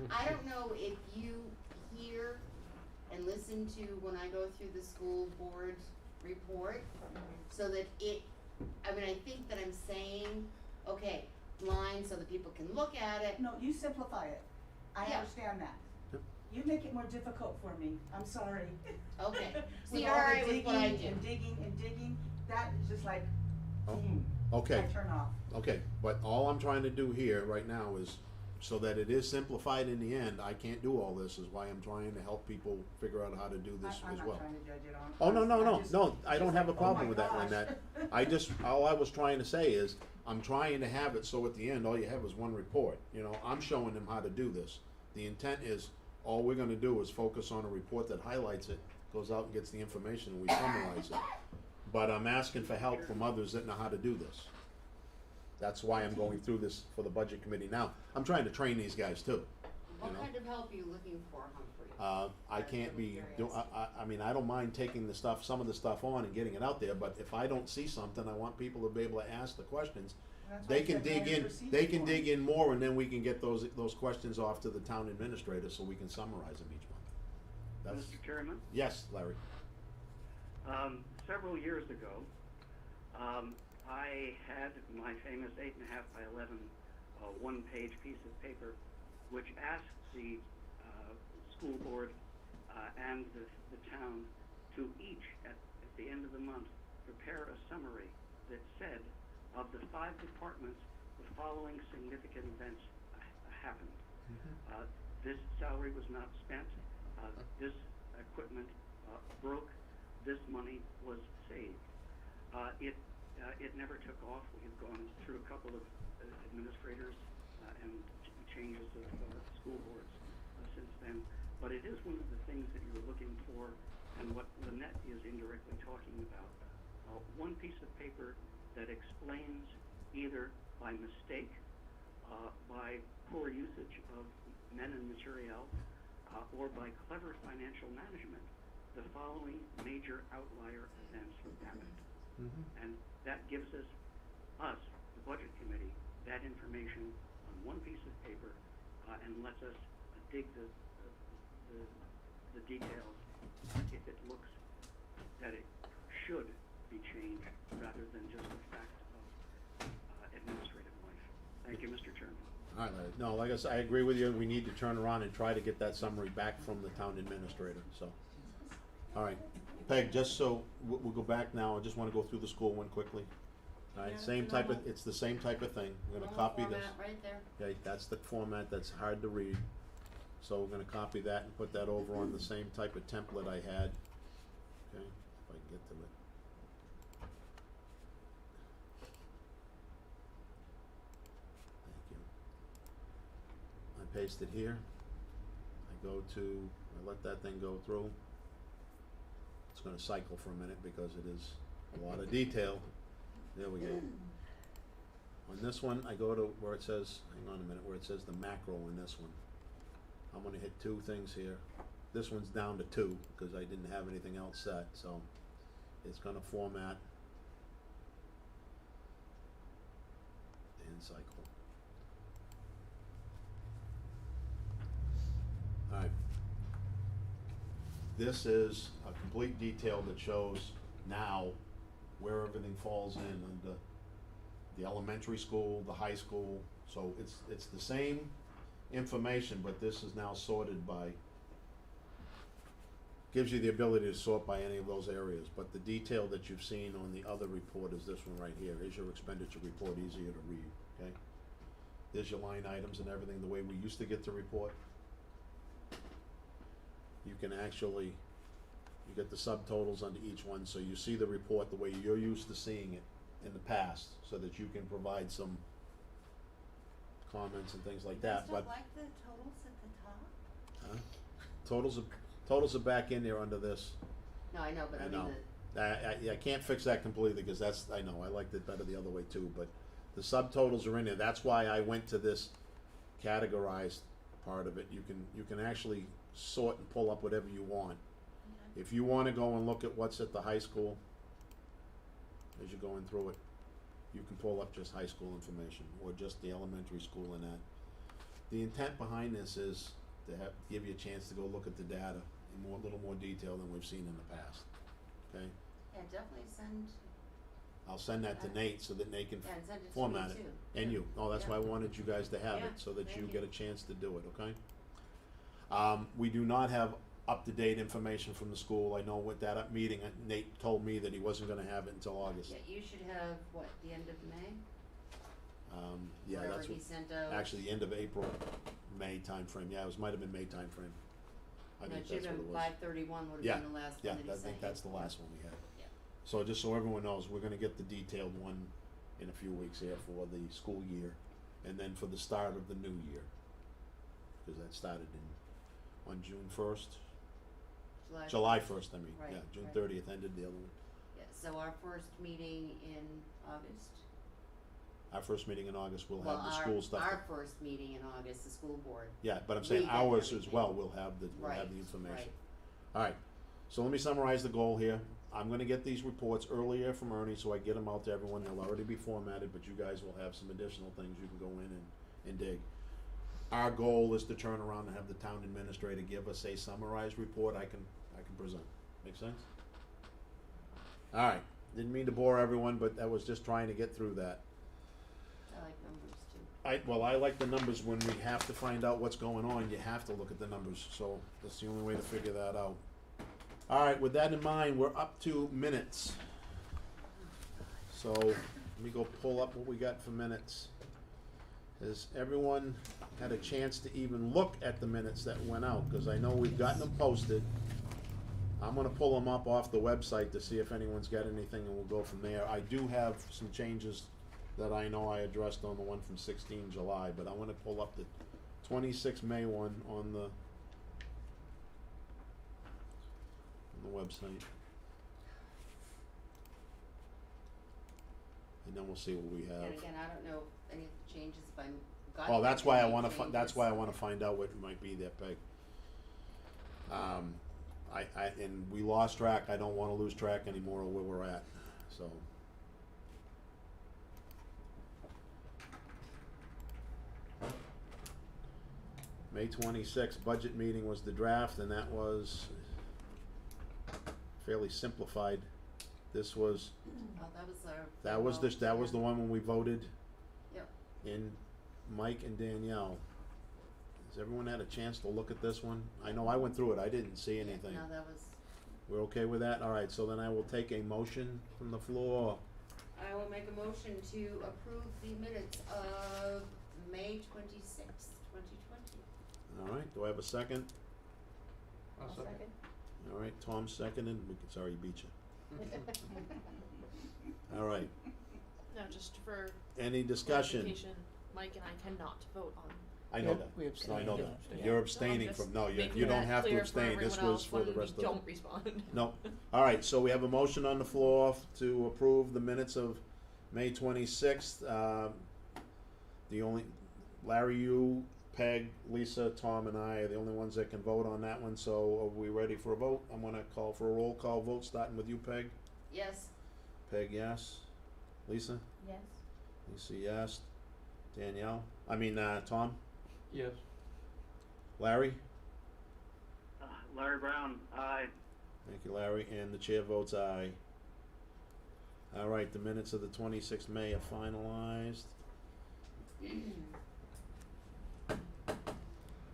I don't know if you hear and listen to when I go through the school board report, so that I mean, I think that I'm saying, okay, line so that people can look at it. No, you simplify it. I Yeah. understand that. Yep. You make it more difficult for me. I'm sorry. Okay, so With you're all the alright with what I digging do. and digging and digging, that is just like, Oh, boom, Okay, I turn off. okay, but all I'm trying to do here right now is, so that it is simplified in the end, I can't do all this, is why I'm trying to help people figure out how to do this I'm as not well. trying to judge it on. Oh, no, no, I'm no, just- no, I just don't have a like, oh problem my with that, gosh. Lynette. All I was trying to say is, I'm trying to have it so at the end, all you have is one report, you know, I'm showing them how to do this. The intent is, all we're gonna do is focus on a report that highlights it, goes out and gets the information, and we summarize it. But I'm asking for help from others that know how to do this. That's why I'm going through this for the budget committee now. I'm trying to train these guys too, What you know. kind of help are you looking for, Humphrey? I can't be, I mean, I don't mind taking the stuff, some of the stuff on and getting it out there, but if I don't see something, I want people to be able to ask the questions. That's why They I can said dig plan a in, procedure they can for dig it. in more, and then we can get those questions off to the town administrator, so we can summarize them each month. That's, Mr. Chairman, yes, Larry. several years ago, I had my famous 8.5 by 11 one-page piece of paper which asks the school board and the town to each, at the end of the month, prepare a summary that said, of the 5 departments, the following significant events happened. This salary was not spent, this equipment broke, this money was saved. It never took off. We have gone through a couple of administrators and changes of school boards since then. But it is one of the things that you're looking for, and what Lynette is indirectly talking about. One piece of paper that explains, either by mistake, by poor usage of men and material, or by clever financial management, the following major outlier events happened. And that gives us, the budget committee, that information on one piece of paper, and lets us dig the details if it looks that it should be changed rather than just a fact of administrative life. Thank you, Mr. Chairman. All right, Larry. No, like I said, I agree with you. We need to turn around and try to get that summary back from the town administrator, so. All right, Peg, just so, we'll go back now. I just wanna go through the school one quickly. All right, Yeah, same it's type of, normal. it's the same type of thing. We're gonna Normal copy this. format right there. Okay, that's the format that's hard to read. So we're gonna copy that and put that over on the same type of template I had. Okay, if I can get to it. Thank you. I paste it here. I let that thing go through. It's gonna cycle for a minute because it is a lot of detail. There we go. On this one, I go to where it says, hang on a minute, where it says the macro in this one. I'm gonna hit 2 things here. This one's down to 2 because I didn't have anything else set, so it's gonna format and cycle. Alright. This is a complete detail that shows now where everything falls in under the elementary school, the high school. So it's the same information, but this is now sorted by, gives you the ability to sort by any of those areas. But the detail that you've seen on the other report is this one right here. Is your expenditure report easier to read, okay? There's your line items and everything the way we used to get the report. You can actually, you get the subtotals under each one, so you see the report the way you're used to seeing it in the past, so that you can provide some comments and things like that, but. You guys don't like the totals at the top? Totals are back in there under this. No, I know, but I I mean know. I can't fix that completely, because that's, I know, I liked it better the other way too, but the subtotals are in there. That's why I went to this categorized part of it. You can actually sort and pull up whatever you want. If you wanna go and look at what's at the high school, as you're going through it, you can pull up just high school information, or just the elementary school and that. The intent behind this is to give you a chance to go look at the data in little more detail than we've seen in the past, okay? Yeah, definitely send, I'll send that to Nate so that Nate can yeah, and send it to me format it. too. And you, that's Yeah. why I wanted you guys to have Yeah, it, so that you thank get you. a chance to do it, okay? We do not have up-to-date information from the school. I know with that meeting, Nate told me that he wasn't gonna have it until August. Yeah, you should have, what, the end of May? Yeah, Wherever that's he what, sent out. actually, the end of April, May timeframe, yeah, might have been May timeframe. I No, think it should that's what have it been was. 5/31 would Yeah, have been the last yeah, one that he I sent. think that's the last one we had. Yeah. So just so everyone knows, we're gonna get the detailed one in a few weeks here for the school year, and then for the start of the new year. Cause that started on June 1st, July 1st, I mean, Right, yeah, June right. 30th ended the other one. Yeah, so our first meeting in August. Our first meeting in August, we'll Well, have the school stuff. our first meeting in August, the school board. Yeah, but I'm we saying get ours as everything. well, we'll have the Right, information. right. Alright, so let me summarize the goal here. I'm gonna get these reports earlier from Ernie, so I get them out to everyone. They'll already be formatted, but you guys will have some additional things you can go in and dig. Our goal is to turn around and have the town administrator give us a summarized report I can present. Make sense? Alright, didn't mean to bore everyone, but that was just trying to get through that. I like numbers too. I like the numbers. When we have to find out what's going on, you have to look at the numbers, so that's the only way to figure that out. All right, with that in mind, we're up to minutes. So, let me go pull up what we got for minutes. Has everyone had a chance to even look at the minutes that went out? Cause I know we've gotten them posted. I'm gonna pull them up off the website to see if anyone's got anything, and we'll go from there. I do have some changes that I know I addressed on the one from 16 July, but I wanna pull up the 26 May one on the website. And then we'll see what we have. And again, I don't know if any of the changes, if I'm got. Well, that's why I any wanna changes. that's why I wanna find out what might be there, Peg. And we lost track. I don't wanna lose track anymore of where we're at, so. May 26th budget meeting was the draft, and that was fairly simplified. This was, Oh, that was our. that was the one when we voted Yep. in Mike and Danielle. Has everyone had a chance to look at this one? I know I went through it, I didn't see anything. No, that was, We're okay with that? All right, so then I will take a motion from the floor. I will make a motion to approve the minutes of May 26th, 2020. All right, do I have a second? I'll second. All right, Tom seconded, sorry, beat you. All right, No, just for any discussion? clarification, Mike and I cannot vote on. I know that. We No, abstain. I know Yeah. that. Yeah. You're No, abstaining I'm from, just no, you making don't that have to clear for abstain, this everyone was else for the when rest of we the. don't respond. No, all right, so we have a motion on the floor to approve the minutes of May 26th. The only, Larry, you, Peg, Lisa, Tom, and I are the only ones that can vote on that one, so are we ready for a vote? I'm gonna call for a roll call vote, starting with you, Peg. Yes. Peg, yes. Lisa? Yes. Lisa, yes. Danielle? Tom? Yes. Larry? Larry Brown, aye. Thank you, Larry, and the chair votes aye. All right, the minutes of the 26th May are finalized.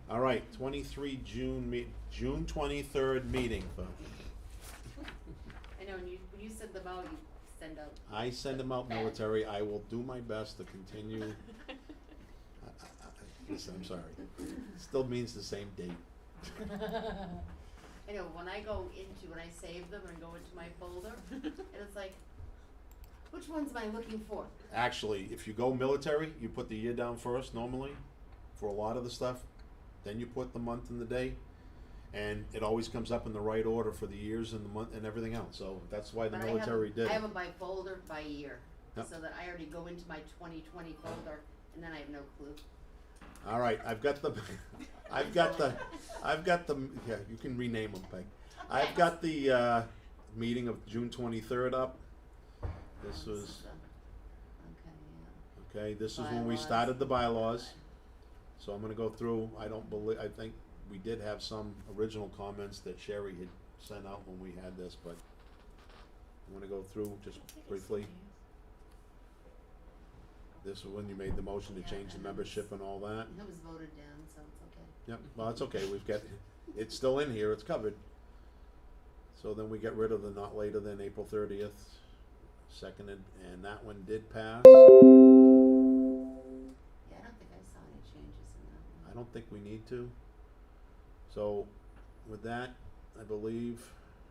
All right, 23 June 23rd meeting, folks. I know, when you send them out, you send out. I send them out military. I will do my best to continue. Listen, I'm sorry. Still means the same date. I know, when I save them and go into my folder, and it's like, which ones am I looking for? Actually, if you go military, you put the year down first normally for a lot of the stuff. Then you put the month and the day, and it always comes up in the right order for the years and the month and everything else. So that's why the But military did I have it. them by folder, by year, Yep. so that I already go into my 2020 folder, and then I have no clue. All right, yeah, you can rename them, Peg. I've got the meeting of June 23rd up. This was, Okay, yeah. okay, this is when we Bylaws. started the bylaws. So I'm gonna go through, I think we did have some original comments that Sherry had sent out when we had this, but I'm gonna go through just briefly. This is when you made the motion to Yeah, change the and membership and all that. That was voted down, so it's okay. Yep, well, it's okay, we've got, it's still in here, it's covered. So then we get rid of the not later than April 30th, seconded, and that one did pass. Yeah, I don't think I saw any changes in that I one. don't think we need to. So with that, I believe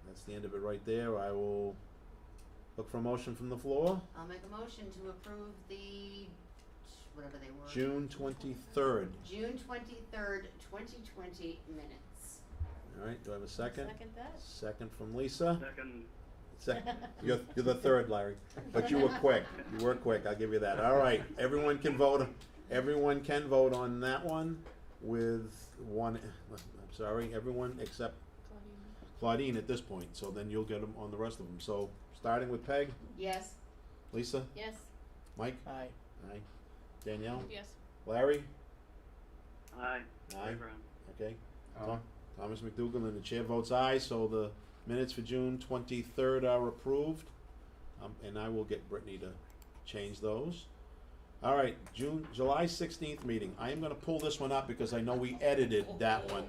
that's the end of it right there. I will look for a motion from the floor. I'll make a motion to approve the, whatever they were. June 23rd. June 23rd, 2020 minutes. All right, do I have a second? Second that. Second from Lisa. Second, You're the third, Larry, but you were quick. You were quick. I'll give you that. All right, everyone can vote. Everyone can vote on that one with one. I'm sorry, everyone except Claudine at this point. So then you'll get them on the rest of them. So starting with Peg, Yes. Lisa, Yes. Mike, Aye. aye, Danielle, Yes. Larry, aye. aye. Larry Brown. Okay. Thomas McDougal and the chair votes aye. So the minutes for June 23rd are approved, and I will get Brittany to change those. All right, July 16th meeting. I am gonna pull this one up because I know we edited that one.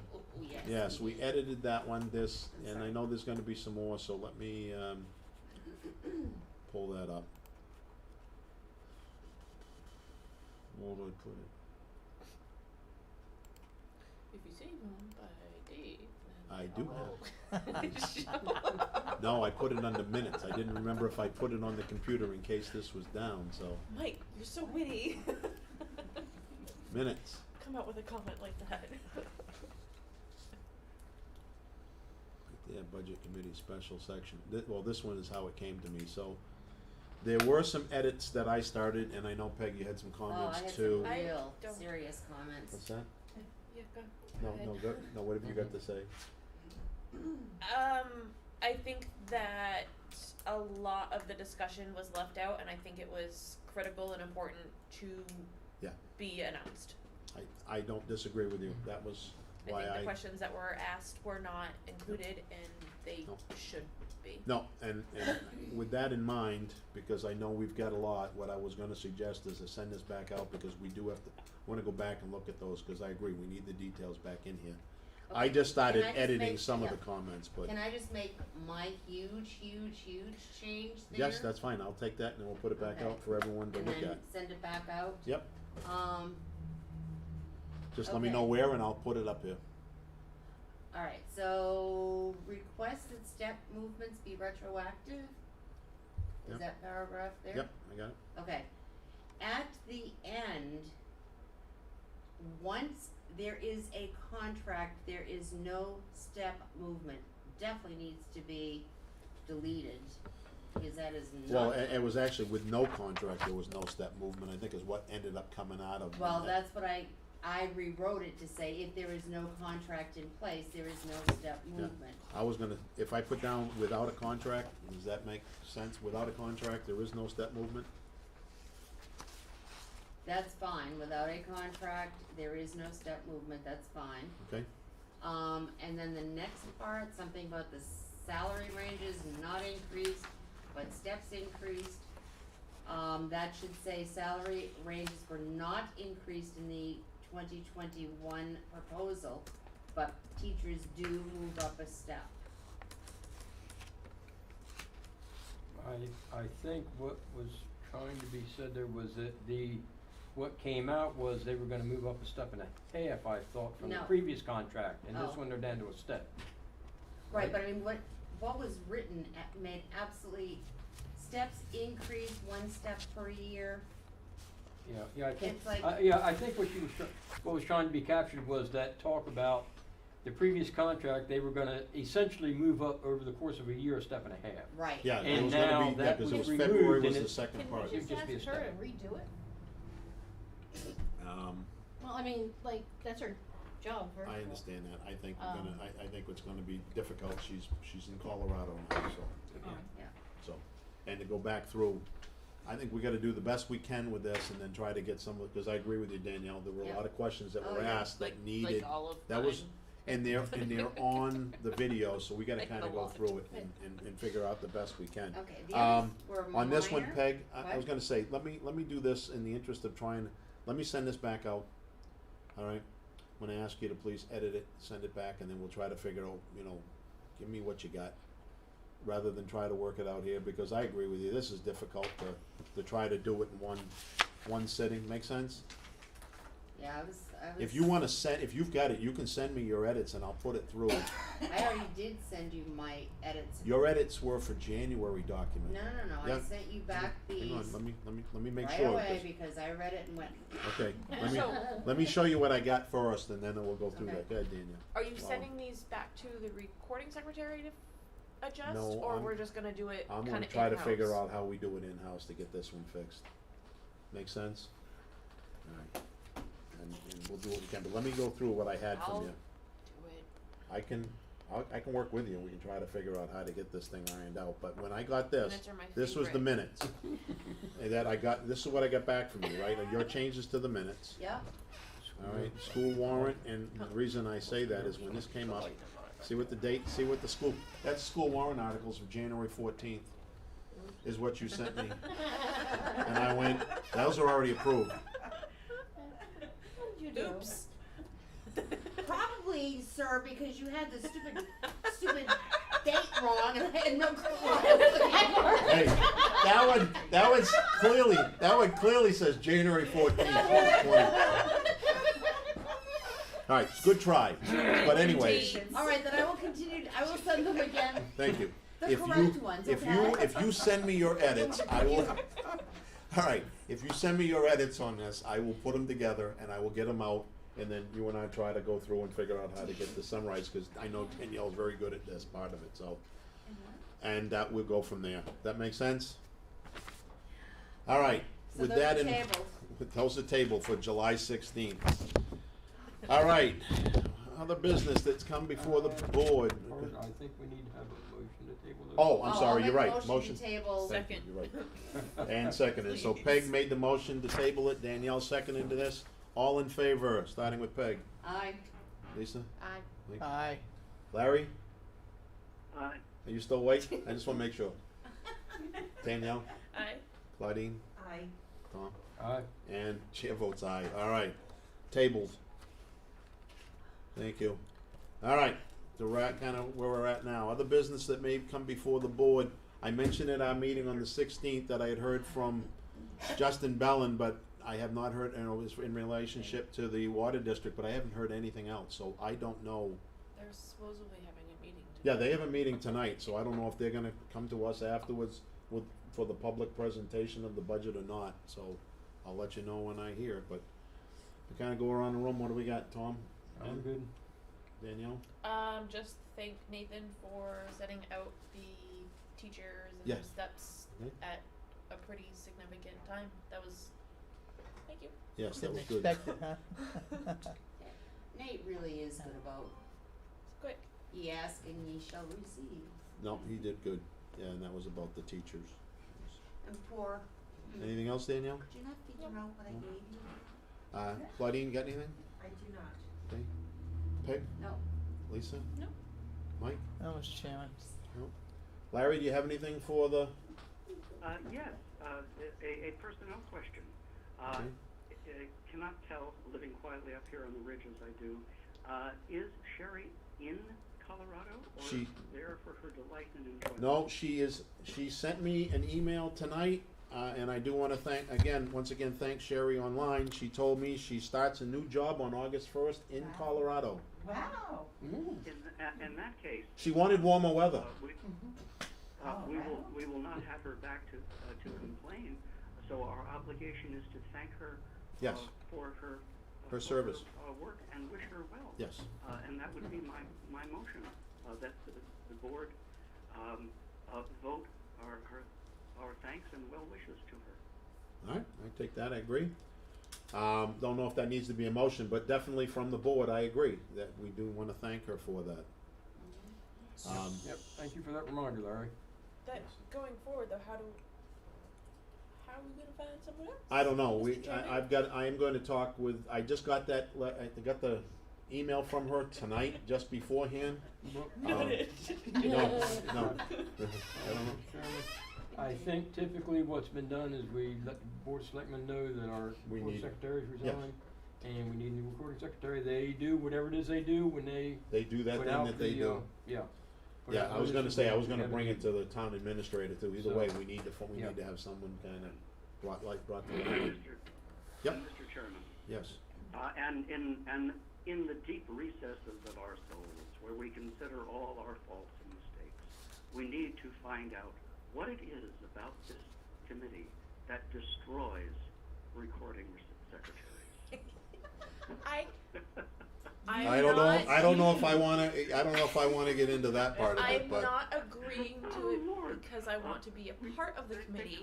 Yes. Yes, we edited that one, and I know there's gonna be some more, so let me, pull that up. Where would I put it? If you save them by date, then I do have. No, I put it under minutes. I didn't remember if I put it on the computer in case this was down, so, Mike, you're so witty. minutes. Come out with a comment like that. Yeah, budget committee special section. Well, this one is how it came to me, so. There were some edits that I started, and I know Peggy had some comments too. Oh, I had some I real don't- serious comments. What's that? Yeah, go No, ahead. no, what have you got to say? I think that a lot of the discussion was left out, and I think it was critical and important to Yeah. be announced. I don't disagree with you. That was I why think the questions that were asked were not included, and they No. should be. No, and with that in mind, because I know we've got a lot, what I was gonna suggest is to send this back out, because we do have to, wanna go back and look at those, cause I agree, we need the details back in here. I Okay, just started can I just editing make- some of yeah. the comments, but, Can I just make my huge change there? yes, that's fine, I'll take that and then we'll put it back Okay. out for everyone to And look then at. send it back out? Yep, just let me Okay. know where and I'll put it up here. Alright, so requested step movements be retroactive? Is Yep. that paragraph there? Yep, I got it. Okay. At the end, once there is a contract, there is no step movement. Definitely needs to be deleted, because that is not. Well, it was actually with no contract, there was no step movement, I think is what ended up coming out of. Well, that. that's what I rewrote it to say, if there is no contract in place, there is no step Yeah. movement. I was gonna, if I put down without a contract, does that make sense? Without a contract, there is no step movement? That's fine, without a contract, there is no step movement, that's fine. Okay, And then the next part, something about the salary ranges not increased, but steps increased. That should say salary ranges were not increased in the 2021 proposal, but teachers do move up a step. I think what was trying to be said there was that what came out was they were gonna move up a step and a half, I thought, from the No. previous contract, and this Oh. one they're down to a step. Right, but I mean, what was written made absolutely, steps increase 1 step per year. Yeah, I think, It's like- I think what was trying to be captured was that talk about the previous contract, they were gonna essentially move up over the course of a year, a step and a half. Right. yeah, it And was gonna now be, yeah, that cause it was was removed February and was the it- second Can part. we just It'd just be a ask her to step. redo it? Um, Well, I mean, like, that's her job, first of I all. understand that, I think we're Um, gonna, I think it's gonna be difficult, she's in Colorado now, so. Yeah. So, and to go back through, I think we gotta do the best we can with this and then try to get some, because I agree with you, Danielle, there were a Yeah. lot of questions that Oh, were yeah. asked that Like needed, all of that was, mine. and they're on the video, so we gotta Like kinda a go lot. through it and figure out the best we can. Okay, the others were minor. On this one, Peg, I was What? gonna say, let me do this in the interest of trying, let me send this back out, alright? I'm gonna ask you to please edit it, send it back, and then we'll try to figure out, give me what you got, rather than try to work it out here, because I agree with you, this is difficult to try to do it in one sitting, make sense? Yeah, I was. If you wanna if you've got it, you can send me your edits and I'll put it through. I already did send you my edits. Your edits were for January document. No, I Yeah. sent you back these Hang on, let me make right sure. away 'Cause- because I read it and went, Okay, So- let me show you what I got first, and then we'll go through Okay. that. Go ahead, Daniel. Are you Wow. sending these back to the recording secretary to adjust, No, or I'm- we're just gonna do it I'm kinda gonna try to figure in-house? out how we do it in-house to get this one fixed. Make sense? Alright. And we'll do what we can, but let me go through what I had I'll from you. do it. I can work with you, we can try to figure out how to get this thing ironed out, but when I got this, Minutes are my this was the favorite. minutes. And that I got, this is what I got back from you, right, and your changes to the minutes. yep, Alright, school warrant, and the reason I say that is when this came up, see what the date, see what the school, that's school warrant articles of January 14th. is what you sent me. And I went, those are already approved. What did you do? Oops. Probably, sir, because you had the stupid date wrong, and I had no clue what I was looking for. Hey, that one clearly says January 14th, 2020. All right, good try. But anyways, All right, then I will continue. I will send them again. thank you. The If correct you, ones, if okay? if you send me your edits, I will, all right, if you send me your edits on this, I will put them together and I will get them out. And then you and I try to go through and figure out how to get this summarized, because I know Danielle's very good at this part of it, so. And we'll go from there. That make sense? All right, So with those that are in, tabled. those are table for July 16th. All right, other business that's come before the board. I think we need to have a motion to table this. Oh, I'm I'll sorry, make you're a right, motion to table. Thank you, Second. you're right. And seconded, so Peg made the motion to table it, Danielle seconded to this. All in favor, starting with Peg. Aye. Lisa? Aye. Mike? Aye. Larry? Aye. Are you still awake? I just wanna make sure. Danielle? Aye. Claudine? Aye. Tom? Aye. And chair votes aye. All right. Tabled. Thank you. All right. So we're at kind of where we're at now. Other business that may come before the board. I mentioned at our meeting on the 16th that I had heard from Justin Bellin, but I have not heard, and it was in relationship to the water district, but I haven't heard anything else. So I don't know. They're supposedly having a meeting today. Yeah, they have a meeting tonight, so I don't know if they're gonna come to us afterwards for the public presentation of the budget or not. So I'll let you know when I hear, but we kinda go around the room. What do we got, Tom? I'm good. Danielle? Just thank Nathan for setting out the teachers and Yes. steps Mhm. at a pretty significant time. That was, thank you. Yes, that Didn't was good. expect it, huh? Nate really is good about It's quick. ye ask and ye shall receive. No, he did good. Yeah, and that was about the teachers. And poor. Anything else, Danielle? Did you not figure out what I gave you? Claudine, got anything? I do not. Okay. Peg? No. Lisa? No. Mike? No, Mr. Chairman. No. Larry, do you have anything for the? Yes, a personnel question. I cannot tell, living quietly up here on the ridge as I do, is Sherry in Colorado or She- there for her delight and enjoyment? No, she sent me an email tonight, and I do wanna once again, thank Sherry online. She told me she starts a new job on August 1st in Wow. Colorado. Wow. In that case, She wanted warmer weather. Oh, wow. we will not have her back to complain. So our obligation is to thank her Yes. for her Her service. work and wish her well. Yes. And that would be my motion, that the board vote our thanks and well wishes to her. Alright, I take that, I agree. Don't know if that needs to be a motion, but definitely from the board, I agree that we do wanna thank her for that. Yep, thank you for that reminder, Larry. That going forward though, how are we gonna find someone else? I don't know, Mr. Chairman? I am going to talk with, I just got I got the email from her tonight, just beforehand. No, no. I don't know. I think typically what's been done is we let the board of selectmen know that our We board need- secretaries yes. resign, and we need a new recording secretary. They do whatever it is they do when they They do that put thing out that they the, do. yeah. Put Yeah, out I was gonna notices say, I that was we gonna have bring a- it to the town administrator too. Either So- way, we need Yeah. to have someone kinda brought to light. Yep. Yep. Mr. Chairman. Yes. And in the deep recesses of our souls, where we consider all our faults and mistakes, we need to find out what it is about this committee that destroys recording secretaries. I don't know if I wanna get into that part of it, I'm but. not agreeing to Oh, it Lord. because I want to be a part of the committee.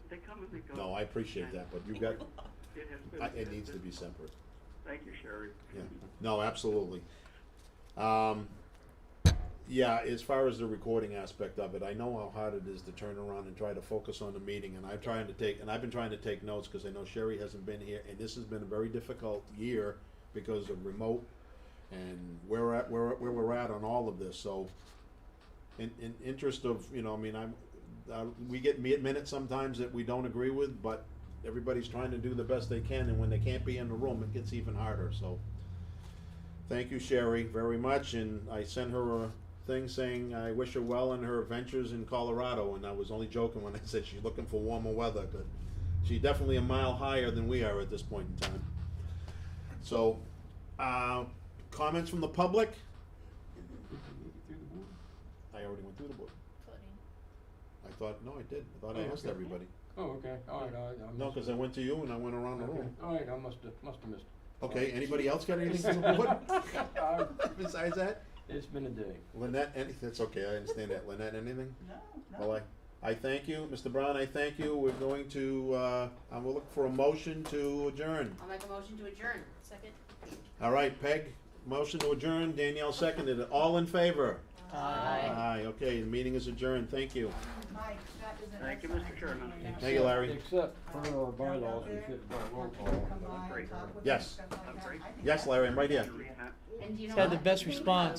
They come and they go. No, I appreciate that, but you got, It has been. it needs to be separate. Thank you, Sherry. Yeah, no, absolutely. Yeah, as far as the recording aspect of it, I know how hard it is to turn around and try to focus on the meeting, and I've been trying to take notes, cause I know Sherry hasn't been here, and this has been a very difficult year because of remote and where we're at on all of this, so in interest of, I mean, we get minutes sometimes that we don't agree with, but everybody's trying to do the best they can, and when they can't be in the room, it gets even harder, so. Thank you, Sherry, very much, and I sent her a thing saying I wish her well in her adventures in Colorado, and I was only joking when I said she's looking for warmer weather, but she's definitely a mile higher than we are at this point in time. So, comments from the public? I already went through the board. I thought, no, I did. I thought I Oh, asked okay. everybody. Oh, okay, alright, I No, cause I went to you and I went around the room. Alright, I must've missed it. Okay, anybody else got anything from the board? Besides that? It's been a day. Lynette, that's okay, I understand that. Lynette, anything? No, Well, I thank you, Mr. Brown, I thank you. We're going to, I will look for a motion to adjourn. I'll make a motion to adjourn. Second. All right, Peg, motion to adjourn, Danielle seconded it. All in favor? Aye, okay, the meeting is adjourned, thank you. Mike, that is an Thank you, excellent Mr. Chairman. idea. Thank you, Larry. Except for our bylaws, we should have got a roll call. Come by and talk with Yes. them, stuff like that. I think Yes, that's Larry, I'm right here. And do you know Had the what? best response.